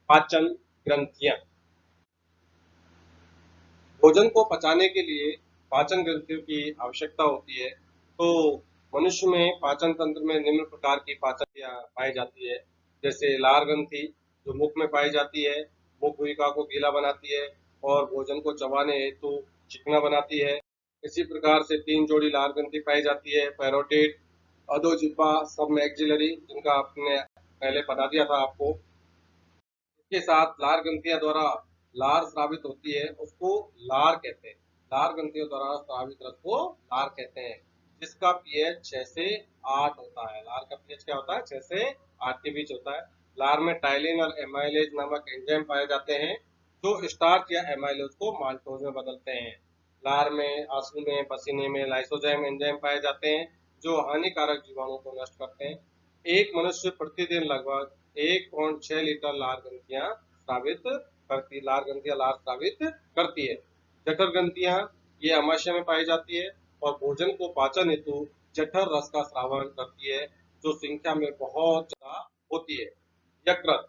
पाचन ग्रंथियां, भोजन को पचाने के लिए पाचन ग्रंथियों की आवश्यकता होती है। तो मनुष्य में पाचन तंत्र में निम्न प्रकार की पाचन क्रिया पाई जाती है, जैसे लार ग्रंथि जो मुख में पाई जाती है, मुख गुहिका को गीला बनाती है और भोजन को चबाने हेतु चिकना बनाती है। इसी प्रकार से 3 जोड़ी लार ग्रंथि पाई जाती है, पैरोटिड, अधोजिह्वा, सब मैक्सिलरी, जिनका आपने पहले बता दिया था आपको। इसके साथ लार ग्रंथियों द्वारा लार स्रावित होती है, उसको लार कहते हैं। लार ग्रंथियों द्वारा स्रावित रस को लार कहते हैं, जिसका पीएच 6 से 8 होता है। लार का पीएच क्या होता है? 6 से 8 के बीच होता है। लार में टाइलिन और एमाइलेज नामक एंजाइम पाए जाते हैं, जो स्टार्च या एमाइलेज को माल्टोज में बदलते हैं। लार में, आंसू में, पसीने में लाइसोजाइम एंजाइम पाए जाते हैं, जो हानिकारक जीवाणु को नष्ट करते हैं। एक मनुष्य प्रतिदिन लगभग 1.6 लीटर लार ग्रंथियां लार स्रावित करती है। जठर ग्रंथियां ये अमाशय में पाई जाती है और भोजन को पाचन हेतु जठर रस का स्रावन करती है, जो संख्या में बहुत ज्यादा होती है। यकृत,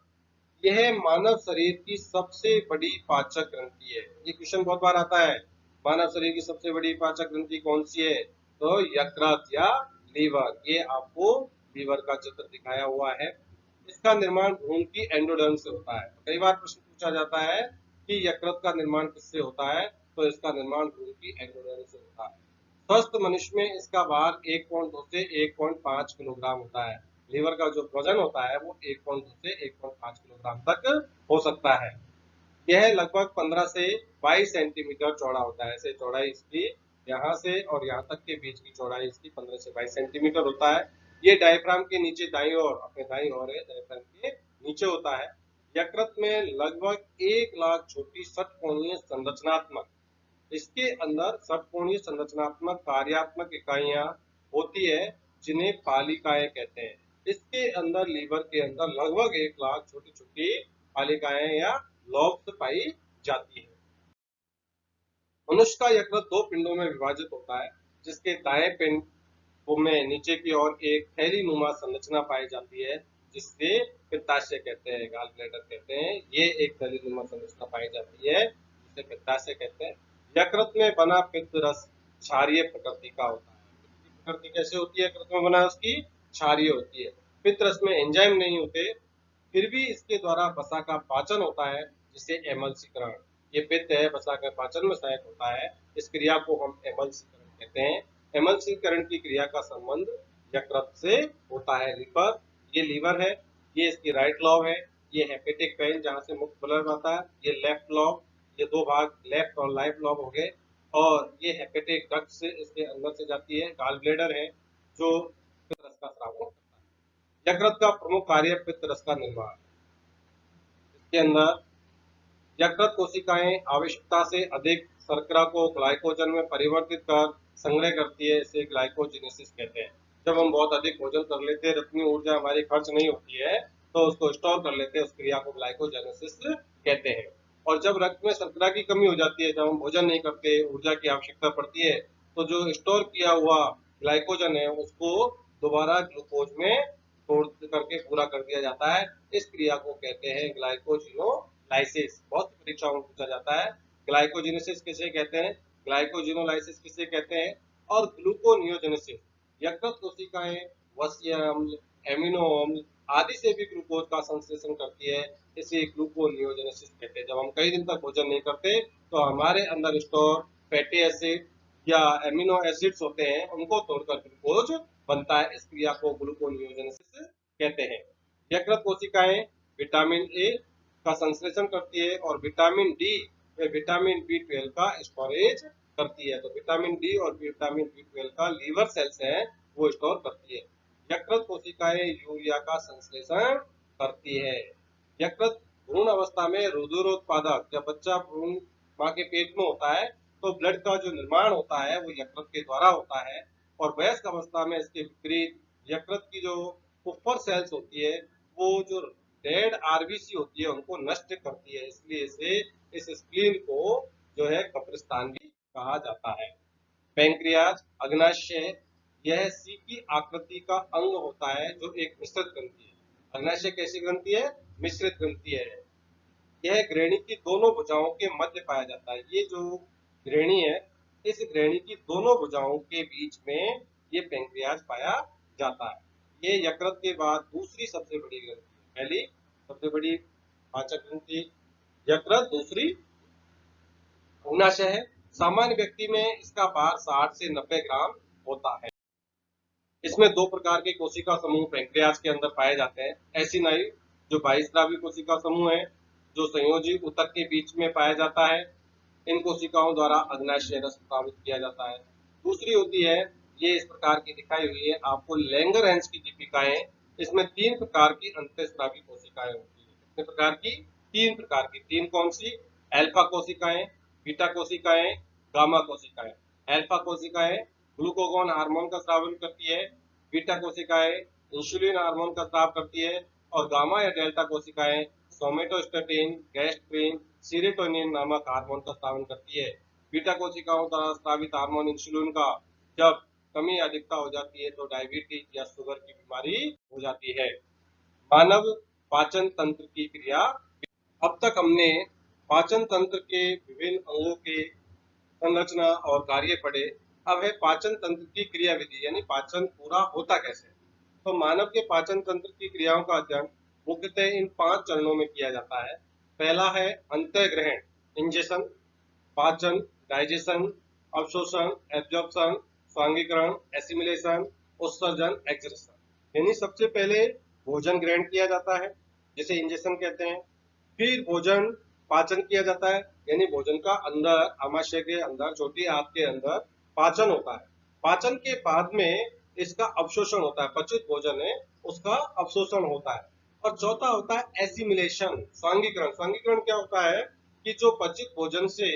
यह मानव शरीर की सबसे बड़ी पाचक ग्रंथि है। ये क्वेश्चन बहुत बार आता है, मानव शरीर की सबसे बड़ी पाचक ग्रंथि कौन सी है? तो यकृत या लीवर। ये आपको लीवर का चित्र दिखाया हुआ है। इसका निर्माण भ्रूण की एंडोडर्म से होता है। कई बार प्रश्न पूछा जाता है कि यकृत का निर्माण किससे होता है? तो इसका निर्माण भ्रूण की एंडोडर्म से होता है। स्वस्थ मनुष्य में इसका भार 1.2 से 1.5 किलोग्राम होता है। लीवर का जो वजन होता है वो 1.2 से 1.5 किलोग्राम तक हो सकता है। यह लगभग 15 से 22 सेंटीमीटर चौड़ा होता है। ऐसे चौड़ाई इसकी यहाँ से और यहाँ तक के बीच की चौड़ाई इसकी 15 से 22 सेंटीमीटर होता है। ये डायफ्राम के नीचे दाईं ओर, अपने दाईं ओर है, डायफ्राम के नीचे होता है। यकृत में लगभग 1 लाख छोटी षटकोणीय संरचनात्मक, इसके अंदर षटकोणीय संरचनात्मक कार्यात्मक इकाइयां होती है, जिन्हें पालिकाएं कहते हैं। इसके अंदर, लीवर के अंदर लगभग 1 लाख छोटी छोटी पालिकाएं या लॉब्स पाई जाती है। मनुष्य का यकृत 2 पिंडों में विभाजित होता है, जिसके दाएं पिंड में नीचे की ओर एक थैली नुमा संरचना पाई जाती है, जिससे पित्ताशय कहते हैं, गाल ब्लैडर कहते हैं। ये एक थैली नुमा संरचना पाई जाती है, जिसे पित्ताशय कहते हैं। यकृत में बना पित्त रस क्षारीय प्रकृति का होता है। पित्त की प्रकृति कैसे होती है? यकृत में बना उसकी क्षारीय होती है। पित्त रस में एंजाइम नहीं होते, फिर भी इसके द्वारा वसा का पाचन होता है, जिसे एमल्सीकरण। ये पित्त है, वसा का पाचन में सहायक होता है। इस क्रिया को हम एमल्सीकरण कहते हैं। एमल्सीकरण की क्रिया का संबंध यकृत से होता है। लीवर, ये लीवर है, ये इसकी राइट लॉब है। ये हेपेटिक वेन, जहाँ से मुक्त ब्लड आता है। ये लेफ्ट लॉब, ये दो भाग लेफ्ट और राइट लॉब हो गए। और ये हेपेटिक डक्ट से इसके अंदर से जाती है। गाल ब्लेडर है, जो पित्त रस का स्राव करता है। यकृत का प्रमुख कार्य पित्त रस का निर्माण। इसके अंदर यकृत कोशिकाएं आवश्यकता से अधिक शर्करा को ग्लाइकोजन में परिवर्तित कर संग्रह करती है। इसे ग्लाइकोजेनेसिस कहते हैं। जब हम बहुत अधिक भोजन कर लेते हैं, इतनी ऊर्जा हमारी खर्च नहीं होती है, तो उसको स्टोर कर लेते हैं। उस क्रिया को ग्लाइकोजेनेसिस कहते हैं। और जब रक्त में शर्करा की कमी हो जाती है, जब हम भोजन नहीं करते, ऊर्जा की आवश्यकता पड़ती है, तो जो स्टोर किया हुआ ग्लाइकोजन है, उसको दोबारा ग्लूकोज में तोड़ करके पूरा कर दिया जाता है। इस क्रिया को कहते हैं ग्लाइकोजिनोलाइसिस। बहुत परीक्षाओं में पूछा जाता है, ग्लाइकोजिनेसिस किसे कहते हैं, ग्लाइकोजिनोलाइसिस किसे कहते हैं, और ग्लूकोनियोजेनेसिस। यकृत कोशिकाएं वसीय अम्ल, एमिनो अम्ल आदि से भी ग्लूकोज का संश्लेषण करती है। इसे ग्लूकोनियोजेनेसिस कहते हैं। जब हम कई दिन तक भोजन नहीं करते, तो हमारे अंदर स्टोर फैटी एसिड या एमिनो एसिड्स होते हैं, उनको तोड़कर ग्लूकोज बनता है। इस क्रिया को ग्लूकोनियोजेनेसिस कहते हैं। यकृत कोशिकाएं विटामिन ए का संश्लेषण करती है और विटामिन डी व विटामिन बी 12 का स्टोरेज करती है। तो विटामिन डी और विटामिन बी 12 का लीवर सेल्स है, वो स्टोर करती है। यकृत कोशिकाएं यूरिया का संश्लेषण करती है। यकृत भ्रूण अवस्था में रुधिरोत्पादक, जब बच्चा भ्रूण माँ के पेट में होता है, तो ब्लड का जो निर्माण होता है वो यकृत के द्वारा होता है। और वयस्क अवस्था में इसके विपरीत यकृत की जो कुप्फर सेल्स होती है, वो जो डेड आरबीसी होती है, उनको नष्ट करती है। इसलिए इसे, इस स्प्लीन को जो है कब्रिस्तान भी कहा जाता है। पैंक्रियाज अग्नाशय, यह सी की आकृति का अंग होता है, जो एक मिश्रित ग्रंथि है। अग्नाशय कैसी ग्रंथि है? मिश्रित ग्रंथि है। यह ग्रेणी की दोनों भुजाओं के मध्य पाया जाता है। ये जो ग्रेणी है, इस ग्रेणी की दोनों भुजाओं के बीच में ये पैंक्रियाज पाया जाता है। ये यकृत के बाद दूसरी सबसे बड़ी ग्रंथि है। पहली सबसे बड़ी पाचक ग्रंथि यकृत, दूसरी अग्नाशय है, सामान्य व्यक्ति में इसका भार 60 से 90 ग्राम होता है। इसमें दो प्रकार के कोशिका समूह पैंक्रियाज के अंदर पाए जाते हैं। एसिनाई जो बाह्यस्रावी कोशिका समूह है, जो संयोजी ऊतक के बीच में पाया जाता है। इन कोशिकाओं द्वारा अग्नाशय रस स्रावित किया जाता है। दूसरी होती है, ये इस प्रकार की दिखाई हुई है आपको, लैंगरहैंस की दीपिकाएं। इसमें तीन प्रकार की अंतःस्रावी कोशिकाएं होती है। कितने प्रकार की? तीन प्रकार की। तीन कौन सी? अल्फा कोशिकाएं, बीटा कोशिकाएं, गामा कोशिकाएं। अल्फा कोशिकाएं ग्लूकागॉन हार्मोन का स्रावन करती है, बीटा कोशिकाएं इंसुलिन हार्मोन का स्राव करती है, और गामा या डेल्टा कोशिकाएं सोमेटोस्टेटिन, गैस्ट्रिन, सीरोटोनिन नामक हार्मोन का स्रावन करती है। बीटा कोशिकाओं द्वारा स्रावित हार्मोन इंसुलिन का जब कमी अधिकता हो जाती है तो डायबिटीज या शुगर की बीमारी हो जाती है। मानव पाचन तंत्र की क्रिया। अब तक हमने पाचन तंत्र के विभिन्न अंगों के संरचना और कार्य पढ़े। अब है पाचन तंत्र की क्रियाविधि, यानी पाचन पूरा होता कैसे। तो मानव के पाचन तंत्र की क्रियाओं का अध्ययन मुख्यतः इन 5 चरणों में किया जाता है। पहला है अंतःग्रहण, इंजेशन, पाचन, डाइजेशन, अवशोषण, एब्जॉर्प्शन, स्वांगीकरण, एसिमिलेशन, उत्सर्जन, एक्सक्रीशन। यानी सबसे पहले भोजन ग्रहण किया जाता है, जिसे इंजेशन कहते हैं। फिर भोजन पाचन किया जाता है, यानी भोजन का अंदर आमाशय के अंदर, छोटी आंत के अंदर पाचन होता है। पाचन के बाद में इसका अवशोषण होता है, पचित भोजन है उसका अवशोषण होता है। और चौथा होता है एसिमिलेशन, स्वांगीकरण। स्वांगीकरण क्या होता है कि जो पचित भोजन से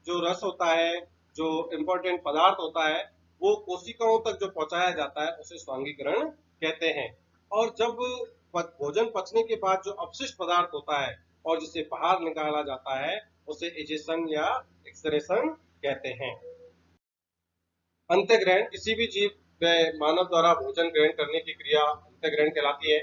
जो रस होता है, जो इम्पोर्टेंट पदार्थ होता है, वो कोशिकाओं तक जो पहुंचाया जाता है उसे स्वांगीकरण कहते हैं। और जब भोजन पचने के बाद जो अपशिष्ट पदार्थ होता है और जिसे बाहर निकाला जाता है उसे इजेशन या एक्सक्रीशन कहते हैं। अंतःग्रहण, किसी भी जीव में मानव द्वारा भोजन ग्रहण करने की क्रिया अंतःग्रहण कहलाती है।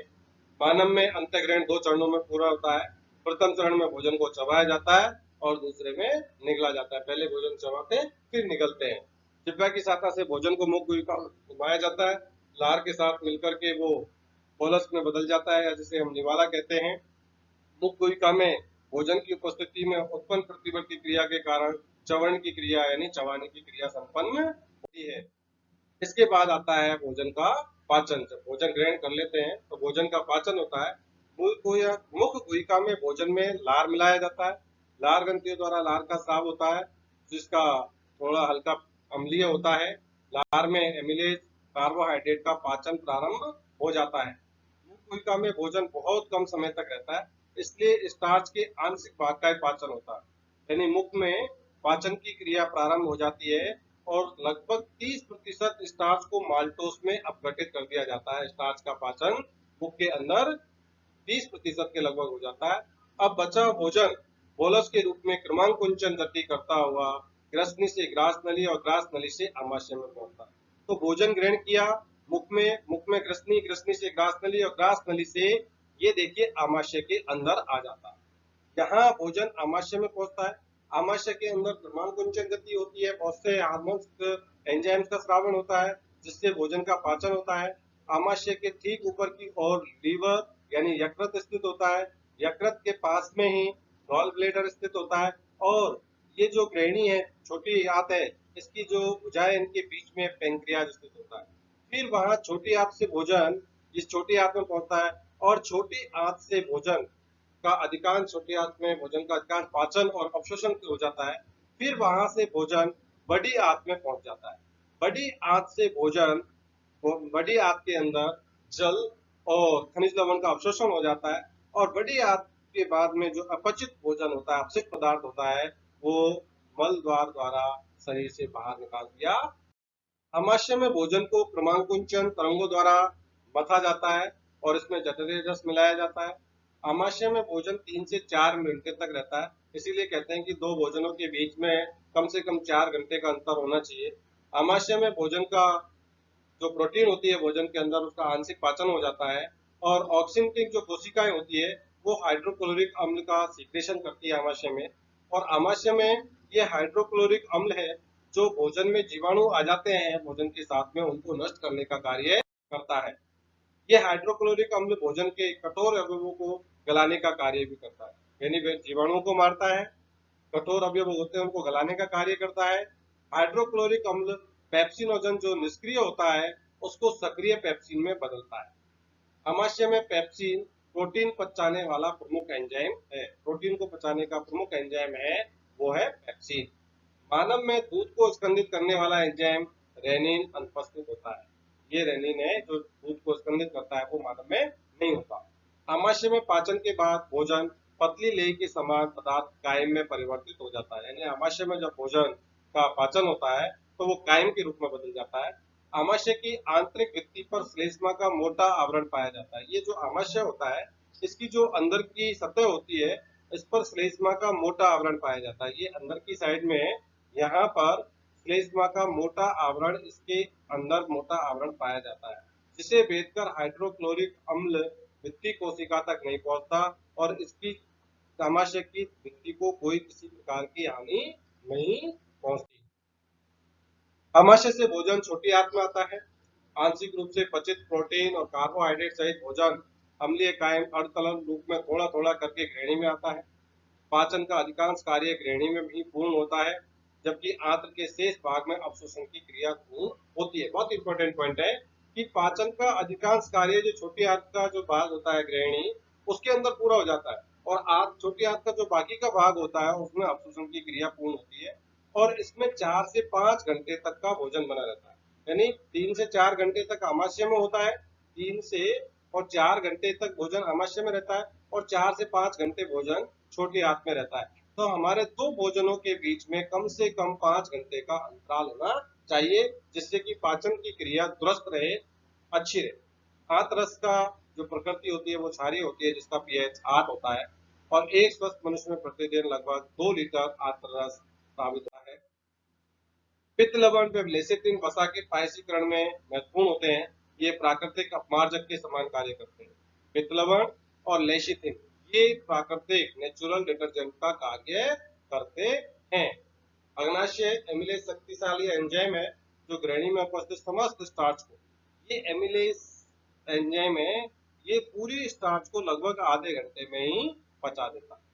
मानव में अंतःग्रहण 2 चरणों में पूरा होता है। प्रथम चरण में भोजन को चबाया जाता है और दूसरे में निगला जाता है। पहले भोजन चबाते फिर निगलते हैं। जिह्वा की सहायता से भोजन को मुख गुहिका में घुमाया जाता है। लार के साथ मिलकर के वो मोलस्क में बदल जाता है, या जिसे हम निवाला कहते हैं। मुख गुहिका में भोजन की उपस्थिति में उत्पन्न प्रतिवर्ती क्रिया के कारण चवण की क्रिया यानी चबाने की क्रिया संपन्न होती है। इसके बाद आता है भोजन का पाचन। जब भोजन ग्रहण कर लेते हैं तो भोजन का पाचन होता है। मुख गुहिका में भोजन में लार मिलाया जाता है। लार ग्रंथियों द्वारा लार का स्राव होता है, जिसका थोड़ा हल्का अम्लीय होता है। लार में एमिलेज कार्बोहाइड्रेट का पाचन प्रारंभ हो जाता है। मुख गुहिका में भोजन बहुत कम समय तक रहता है, इसलिए स्टार्च के आंशिक भाग का पाचन होता है। यानी मुख में पाचन की क्रिया प्रारंभ हो जाती है और लगभग 30% स्टार्च को माल्टोस में अपघटित कर दिया जाता है। स्टार्च का पाचन मुख के अंदर 30% के लगभग हो जाता है। अब बचा भोजन बोलस के रूप में क्रमांकुंचन गति करता हुआ ग्रसनी से ग्रास नली और ग्रास नली से आमाशय में पहुंचता है। तो भोजन ग्रहण किया मुख में ग्रसनी, ग्रसनी से ग्रास नली और ग्रास नली से ये देखिए आमाशय के अंदर आ जाता है। यहाँ भोजन आमाशय में पहुंचता है। आमाशय के अंदर क्रमांकुंचन गति होती है, बहुत से हार्मोन्स एंजाइम्स का स्रावन होता है, जिससे भोजन का पाचन होता है। आमाशय के ठीक ऊपर की ओर लीवर यानी यकृत स्थित होता है। यकृत के पास में ही गॉल ब्लेडर स्थित होता है। और ये जो ग्रहणी है, छोटी आंत है, इसकी जो भुजाएं इनके बीच में पैंक्रियाज स्थित होता है। फिर वहां छोटी आंत से भोजन इस छोटी आंत में पहुंचता है और छोटी आंत से भोजन का अधिकांश, छोटी आंत में भोजन का अधिकांश पाचन और अवशोषण हो जाता है। फिर वहां से भोजन बड़ी आंत में पहुंच जाता है। बड़ी आंत से भोजन बड़ी आंत के अंदर जल और खनिज लवण का अवशोषण हो जाता है। और बड़ी आंत के बाद में जो अपचित भोजन होता है, अपशिष्ट पदार्थ होता है, वो मल द्वार द्वारा शरीर से बाहर निकाल दिया। आमाशय में भोजन को क्रमांकुंचन तरंगों द्वारा मथा जाता है और इसमें जठरीय रस मिलाया जाता है। आमाशय में भोजन 3 से 4 घंटे तक रहता है, इसीलिए कहते हैं कि दो भोजनों के बीच में कम से कम 4 घंटे का अंतर होना चाहिए। आमाशय में भोजन का जो प्रोटीन होती है भोजन के अंदर, उसका आंशिक पाचन हो जाता है। और ऑक्सिनटिक जो कोशिकाएं होती है वो हाइड्रोक्लोरिक अम्ल का सीक्रेशन करती है आमाशय में। और आमाशय में ये हाइड्रोक्लोरिक अम्ल है जो भोजन में जीवाणु आ जाते हैं भोजन के साथ में, उनको नष्ट करने का कार्य करता है। ये हाइड्रोक्लोरिक अम्ल भोजन के कठोर अवयवों को गलाने का कार्य भी करता है, यानी वे जीवाणुओं को मारता है। कठोर अवयव होते हैं उनको गलाने का कार्य करता है। हाइड्रोक्लोरिक अम्ल पेप्सिनोजन जो निष्क्रिय होता है उसको सक्रिय पेप्सिन में बदलता है। आमाशय में पेप्सिन प्रोटीन पचाने वाला प्रमुख एंजाइम है। प्रोटीन को पचाने का प्रमुख एंजाइम है वो है पेप्सिन। मानव में दूध को स्कंदित करने वाला एंजाइम रेनिन अनुपस्थित होता है। ये रेनिन है जो दूध को स्कंदित करता है, वो मानव में नहीं होता। आमाशय में पाचन के बाद भोजन पतली लेह के समान पदार्थ कायम में परिवर्तित हो जाता है। यानी आमाशय में जब भोजन का पाचन होता है तो वो कायम के रूप में बदल जाता है। आमाशय की आंतरिक भित्ति पर श्लेष्मा का मोटा आवरण पाया जाता है। ये जो आमाशय होता है इसकी जो अंदर की सतह होती है इस पर श्लेष्मा का मोटा आवरण पाया जाता है। ये अंदर की साइड में यहाँ पर श्लेष्मा का मोटा आवरण, इसके अंदर मोटा आवरण पाया जाता है, जिसे भेदकर हाइड्रोक्लोरिक अम्ल भित्ति कोशिका तक नहीं पहुंचता और इसकी आमाशय की भित्ति को कोई किसी प्रकार की हानि नहीं पहुंचती। आमाशय से भोजन छोटी आंत में आता है। आंशिक रूप से पचित प्रोटीन और कार्बोहाइड्रेट सहित भोजन अम्लीय कायम अर्धतलन रूप में थोड़ा थोड़ा करके ग्रहणी में आता है। पाचन का अधिकांश कार्य ग्रहणी में भी पूर्ण होता है, जबकि आंत्र के शेष भाग में अवशोषण की क्रिया पूर्ण होती है। बहुत इंपॉर्टेंट पॉइंट है कि पाचन का अधिकांश कार्य जो छोटी आंत का जो भाग होता है ग्रहणी, उसके अंदर पूरा हो जाता है और छोटी आंत का जो बाकी का भाग होता है उसमें अवशोषण की क्रिया पूर्ण होती है और इसमें 4 से 5 घंटे तक का भोजन बना रहता है। यानी 3 से 4 घंटे तक आमाशय में होता है, 3 से और 4 घंटे तक भोजन आमाशय में रहता है और 4 से 5 घंटे भोजन छोटी आंत में रहता है। तो हमारे दो भोजनों के बीच में कम से कम 5 घंटे का अंतराल होना चाहिए, जिससे कि पाचन की क्रिया दुरुस्त रहे, अच्छी रहे। आंत का जो प्रकृति होती है वो क्षारीय होती है, जिसका पीएच 8 होता है और एक स्वस्थ मनुष्य में प्रतिदिन लगभग 2 लीटर आंत रस स्रावित होता है। पित्त लवण व लेसिथिन वसा के पायसीकरण में महत्वपूर्ण होते हैं। ये प्राकृतिक अपमार्जक के समान कार्य करते हैं। पित्त लवण और लेसिथिन ये प्राकृतिक नेचुरल डिटर्जेंट का कार्य करते हैं। अग्नाशय एमिलेज शक्तिशाली एंजाइम है जो ग्रहणी में उपस्थित समस्त स्टार्च को, ये एमिलेज एंजाइम है, ये पूरी स्टार्च को लगभग आधे घंटे में ही पचा देता है।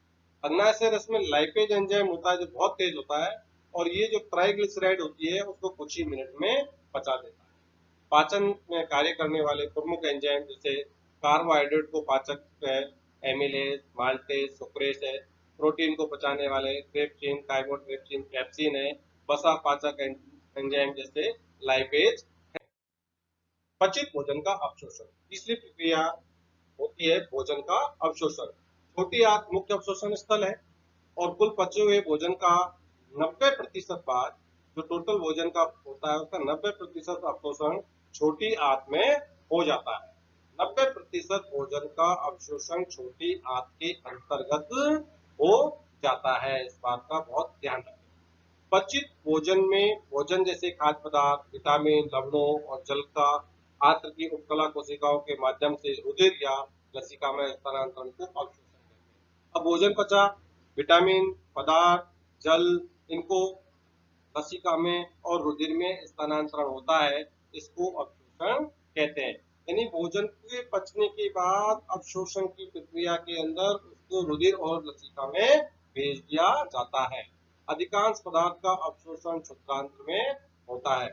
अग्नाशय रस में लाइपेज एंजाइम होता है जो बहुत तेज होता है और ये जो ट्राइग्लिसराइड होती है उसको कुछ ही मिनट में पचा देता है। पाचन में कार्य करने वाले प्रमुख एंजाइम जैसे कार्बोहाइड्रेट को पाचक है, एमिलेज, माल्टेज, सुक्रेस है। प्रोटीन को पचाने वाले ट्रिप्सिन, काइमोट्रिप्सिन, कैप्सिन है। वसा पाचक एंजाइम जैसे लाइपेज है। पचित भोजन का अवशोषण, तीसरी प्रक्रिया होती है भोजन का अवशोषण। छोटी आंत मुख्य अवशोषण स्थल है और कुल पचे हुए भोजन का 90% भाग, जो टोटल भोजन का होता है उसका 90% अवशोषण छोटी आंत में हो जाता है। 90% भोजन का अवशोषण छोटी आंत के अंतर्गत हो जाता है। इस बात का बहुत ध्यान रखें। पचित भोजन में भोजन जैसे खाद्य पदार्थ, विटामिन, लवणों और जल का आंत्र की उपकला कोशिकाओं के माध्यम से रुधिर या लसिका में स्थानांतरण को अवशोषण कहते हैं। अब भोजन पचा, विटामिन, पदार्थ, जल, इनको लसिका में और रुधिर में स्थानांतरण होता है, इसको अवशोषण कहते हैं। यानी भोजन के पचने के बाद अवशोषण की प्रक्रिया के अंदर उसको रुधिर और लसिका में भेज दिया जाता है। अधिकांश पदार्थ का अवशोषण क्षुद्रांत्र में होता है।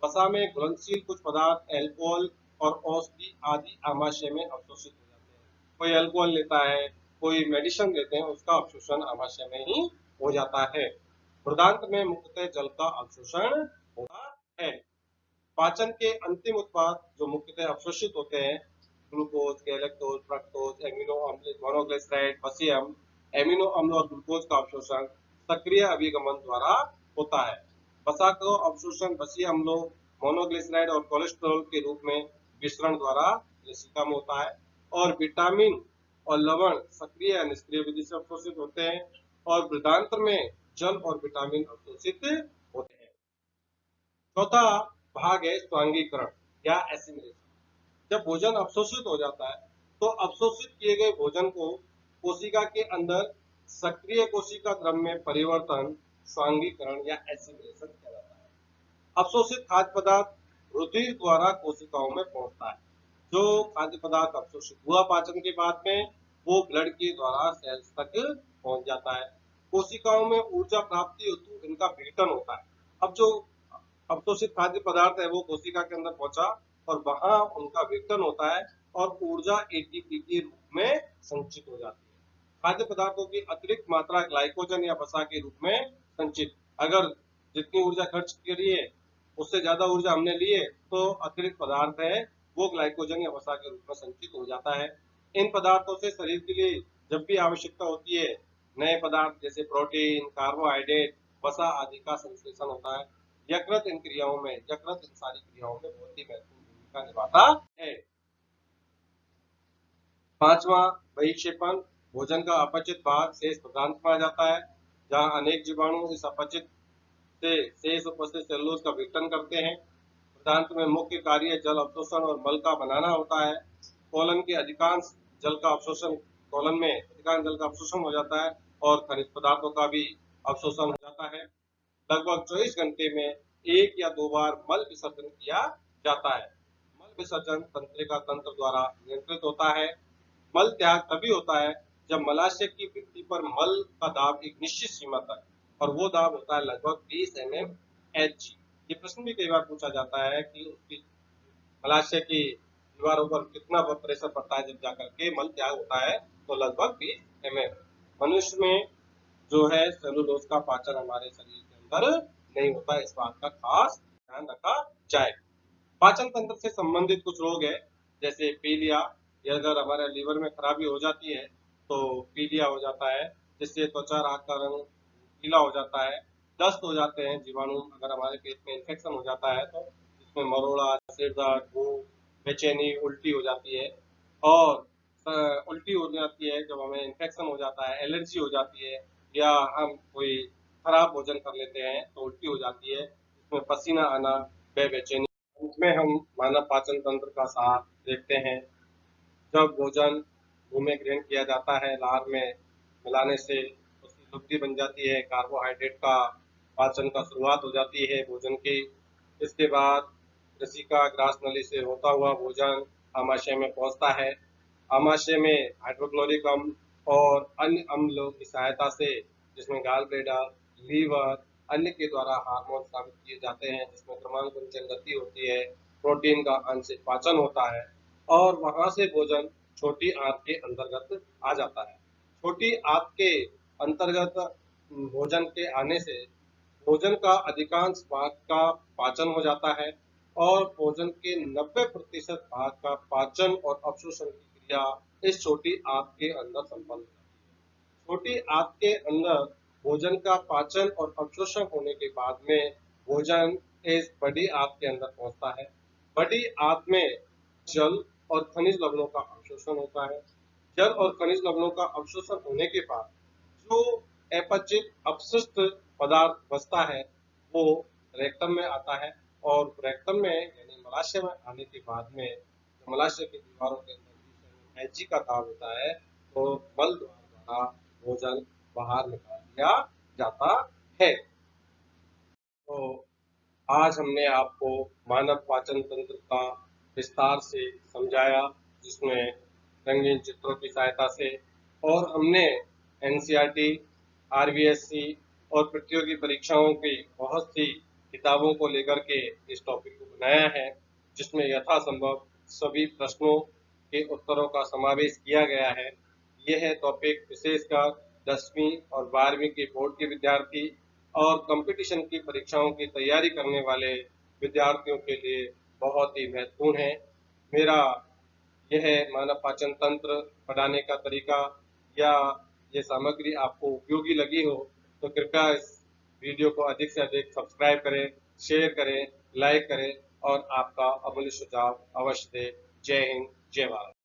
वसा में घुलनशील कुछ पदार्थ अल्कोहल और औषधि आदि आमाशय में अवशोषित हो जाते हैं। कोई अल्कोहल लेता है, कोई मेडिसिन लेते हैं, उसका अवशोषण आमाशय में ही हो जाता है। मृदांत में मुख्यतः जल का अवशोषण होता है। पाचन के अंतिम उत्पाद जो मुख्यतः अवशोषित होते हैं, ग्लूकोज, गैलेक्टोज, फ्रक्टोज, एमिनो अम्ल, मोनोग्लिसराइड, वसीय अम्ल, एमिनो अम्ल और ग्लूकोज का अवशोषण सक्रिय अभिगमन द्वारा होता है। वसा का अवशोषण वसीय अम्लों, मोनोग्लिसराइड और कोलेस्ट्रॉल के रूप में विसरण द्वारा लसिका में होता है और विटामिन और लवण सक्रिय या निष्क्रिय विधि से अवशोषित होते हैं और वृद्धांत्र में जल और विटामिन अवशोषित होते हैं। चौथा भाग है स्वांगीकरण या एसिमिलेशन। जब भोजन अवशोषित हो जाता है तो अवशोषित किए गए भोजन को कोशिका के अंदर सक्रिय कोशिका द्रव्य में परिवर्तन स्वांगीकरण या एसिमिलेशन किया जाता है। अवशोषित खाद्य पदार्थ रुधिर द्वारा कोशिकाओं में पहुंचता है। जो खाद्य पदार्थ अवशोषित हुआ पाचन के बाद में वो ब्लड के द्वारा सेल्स तक पहुंच जाता है। कोशिकाओं में ऊर्जा प्राप्ति हेतु इनका विघटन होता है। अब जो अवशोषित खाद्य पदार्थ है वो कोशिका के अंदर पहुंचा और वहां उनका विघटन होता है और ऊर्जा एटीपी के रूप में संचित हो जाती है। खाद्य पदार्थों की अतिरिक्त मात्रा ग्लाइकोजन या वसा के रूप में संचित, अगर जितनी ऊर्जा खर्च करी है उससे ज्यादा ऊर्जा हमने ली है तो अतिरिक्त पदार्थ है वो ग्लाइकोजन या वसा के रूप में संचित हो जाता है। इन पदार्थों से शरीर के लिए जब भी आवश्यकता होती है नए पदार्थ जैसे प्रोटीन, कार्बोहाइड्रेट, वसा आदि का संश्लेषण होता है। यकृत इन सारी क्रियाओं में बहुत ही महत्वपूर्ण भूमिका निभाता है। पांचवा, बहिक्षेपण। भोजन का अपचित भाग शेष पदार्थ में आ जाता है, जहां अनेक जीवाणु इस अपचित से शेष उपस्थित सेलुलोज का विघटन करते हैं। पदार्थ में मुख्य कार्य जल अवशोषण और मल का बनाना होता है। कोलन के अधिकांश जल का अवशोषण कोलन में अधिकांश जल का अवशोषण हो जाता है और खनिज पदार्थों का भी अवशोषण हो जाता है। लगभग 24 घंटे में 1 या 2 बार मल विसर्जन किया जाता है। मल विसर्जन तंत्रिका तंत्र द्वारा नियंत्रित होता है। मल त्याग तभी होता है जब मलाशय की भित्ति पर मल का दाब एक निश्चित सीमा तक, और वो दाब होता है लगभग 20 mm Hg। ये प्रश्न भी कई बार पूछा जाता है कि उसकी मलाशय की दीवारों पर कितना प्रेशर पड़ता है जब जाकर के मल त्याग होता है, तो लगभग 20 mm। मनुष्य में जो है सेलुलोज का पाचन हमारे शरीर के अंदर नहीं होता है, इस बात का खास ध्यान रखा जाए। पाचन तंत्र से संबंधित कुछ रोग है जैसे पीलिया, या अगर हमारे लीवर में खराबी हो जाती है तो पीलिया हो जाता है, जिससे त्वचा राख का रंग पीला हो जाता है। दस्त हो जाते हैं जीवाणु, अगर हमारे पेट में इन्फेक्शन हो जाता है तो इसमें मरोड़ा, सिर दर्द, भूख, बेचैनी, उल्टी हो जाती है। और उल्टी हो जाती है जब हमें इन्फेक्शन हो जाता है, एलर्जी हो जाती है, या हम कोई खराब भोजन कर लेते हैं तो उल्टी हो जाती है, इसमें पसीना आना, बेचैनी। इसमें हम मानव पाचन तंत्र का सार देखते हैं। जब भोजन मुंह में ग्रहण किया जाता है, लार में मिलाने से उसकी लुप्ति बन जाती है, कार्बोहाइड्रेट का पाचन का शुरुआत हो जाती है भोजन की। इसके बाद रसिका ग्रास नली से होता हुआ भोजन आमाशय में पहुंचता है। आमाशय में हाइड्रोक्लोरिक अम्ल और अन्य अम्लों की सहायता से, जिसमें गाल ब्लैडर, लीवर, अन्य के द्वारा हार्मोन स्रावित किए जाते हैं, जिसमें क्रमांकुंचन गति होती है, प्रोटीन का आंशिक पाचन होता है और वहां से भोजन छोटी आंत के अंतर्गत आ जाता है। छोटी आंत के अंतर्गत भोजन के आने से भोजन का अधिकांश भाग का पाचन हो जाता है और भोजन के 90% भाग का पाचन और अवशोषण की क्रिया इस छोटी आंत के अंदर संपन्न होती है। छोटी आंत के अंदर भोजन का पाचन और अवशोषण होने के बाद में भोजन इस बड़ी आंत के अंदर पहुंचता है। बड़ी आंत में जल और खनिज लवणों का अवशोषण होता है। जल और खनिज लवणों का अवशोषण होने के बाद जो अपचित अपशिष्ट पदार्थ बचता है वो रेक्टम में आता है, और रेक्टम में यानी मलाशय में आने के बाद में मलाशय की दीवारों के अंदर Hg का दाब होता है तो मल द्वारा भोजन बाहर निकाल दिया जाता है। तो आज हमने आपको मानव पाचन तंत्र का विस्तार से समझाया, जिसमें रंगीन चित्रों की सहायता से, और हमने एनसीईआरटी, आरबीएससी और प्रतियोगी परीक्षाओं की बहुत सी किताबों को लेकर के इस टॉपिक को बनाया है, जिसमें यथासंभव सभी प्रश्नों के उत्तरों का समावेश किया गया है। यह है टॉपिक विशेषकर 10वीं और 12वीं के बोर्ड के विद्यार्थी और कंपटीशन की परीक्षाओं की तैयारी करने वाले विद्यार्थियों के लिए बहुत ही महत्वपूर्ण है। मेरा यह मानव पाचन तंत्र पढ़ाने का तरीका या ये सामग्री आपको उपयोगी लगी हो तो कृपया इस वीडियो को अधिक से अधिक सब्सक्राइब करें, शेयर करें, लाइक करें और आपका अमूल्य सुझाव अवश्य दें। जय हिंद, जय भारत।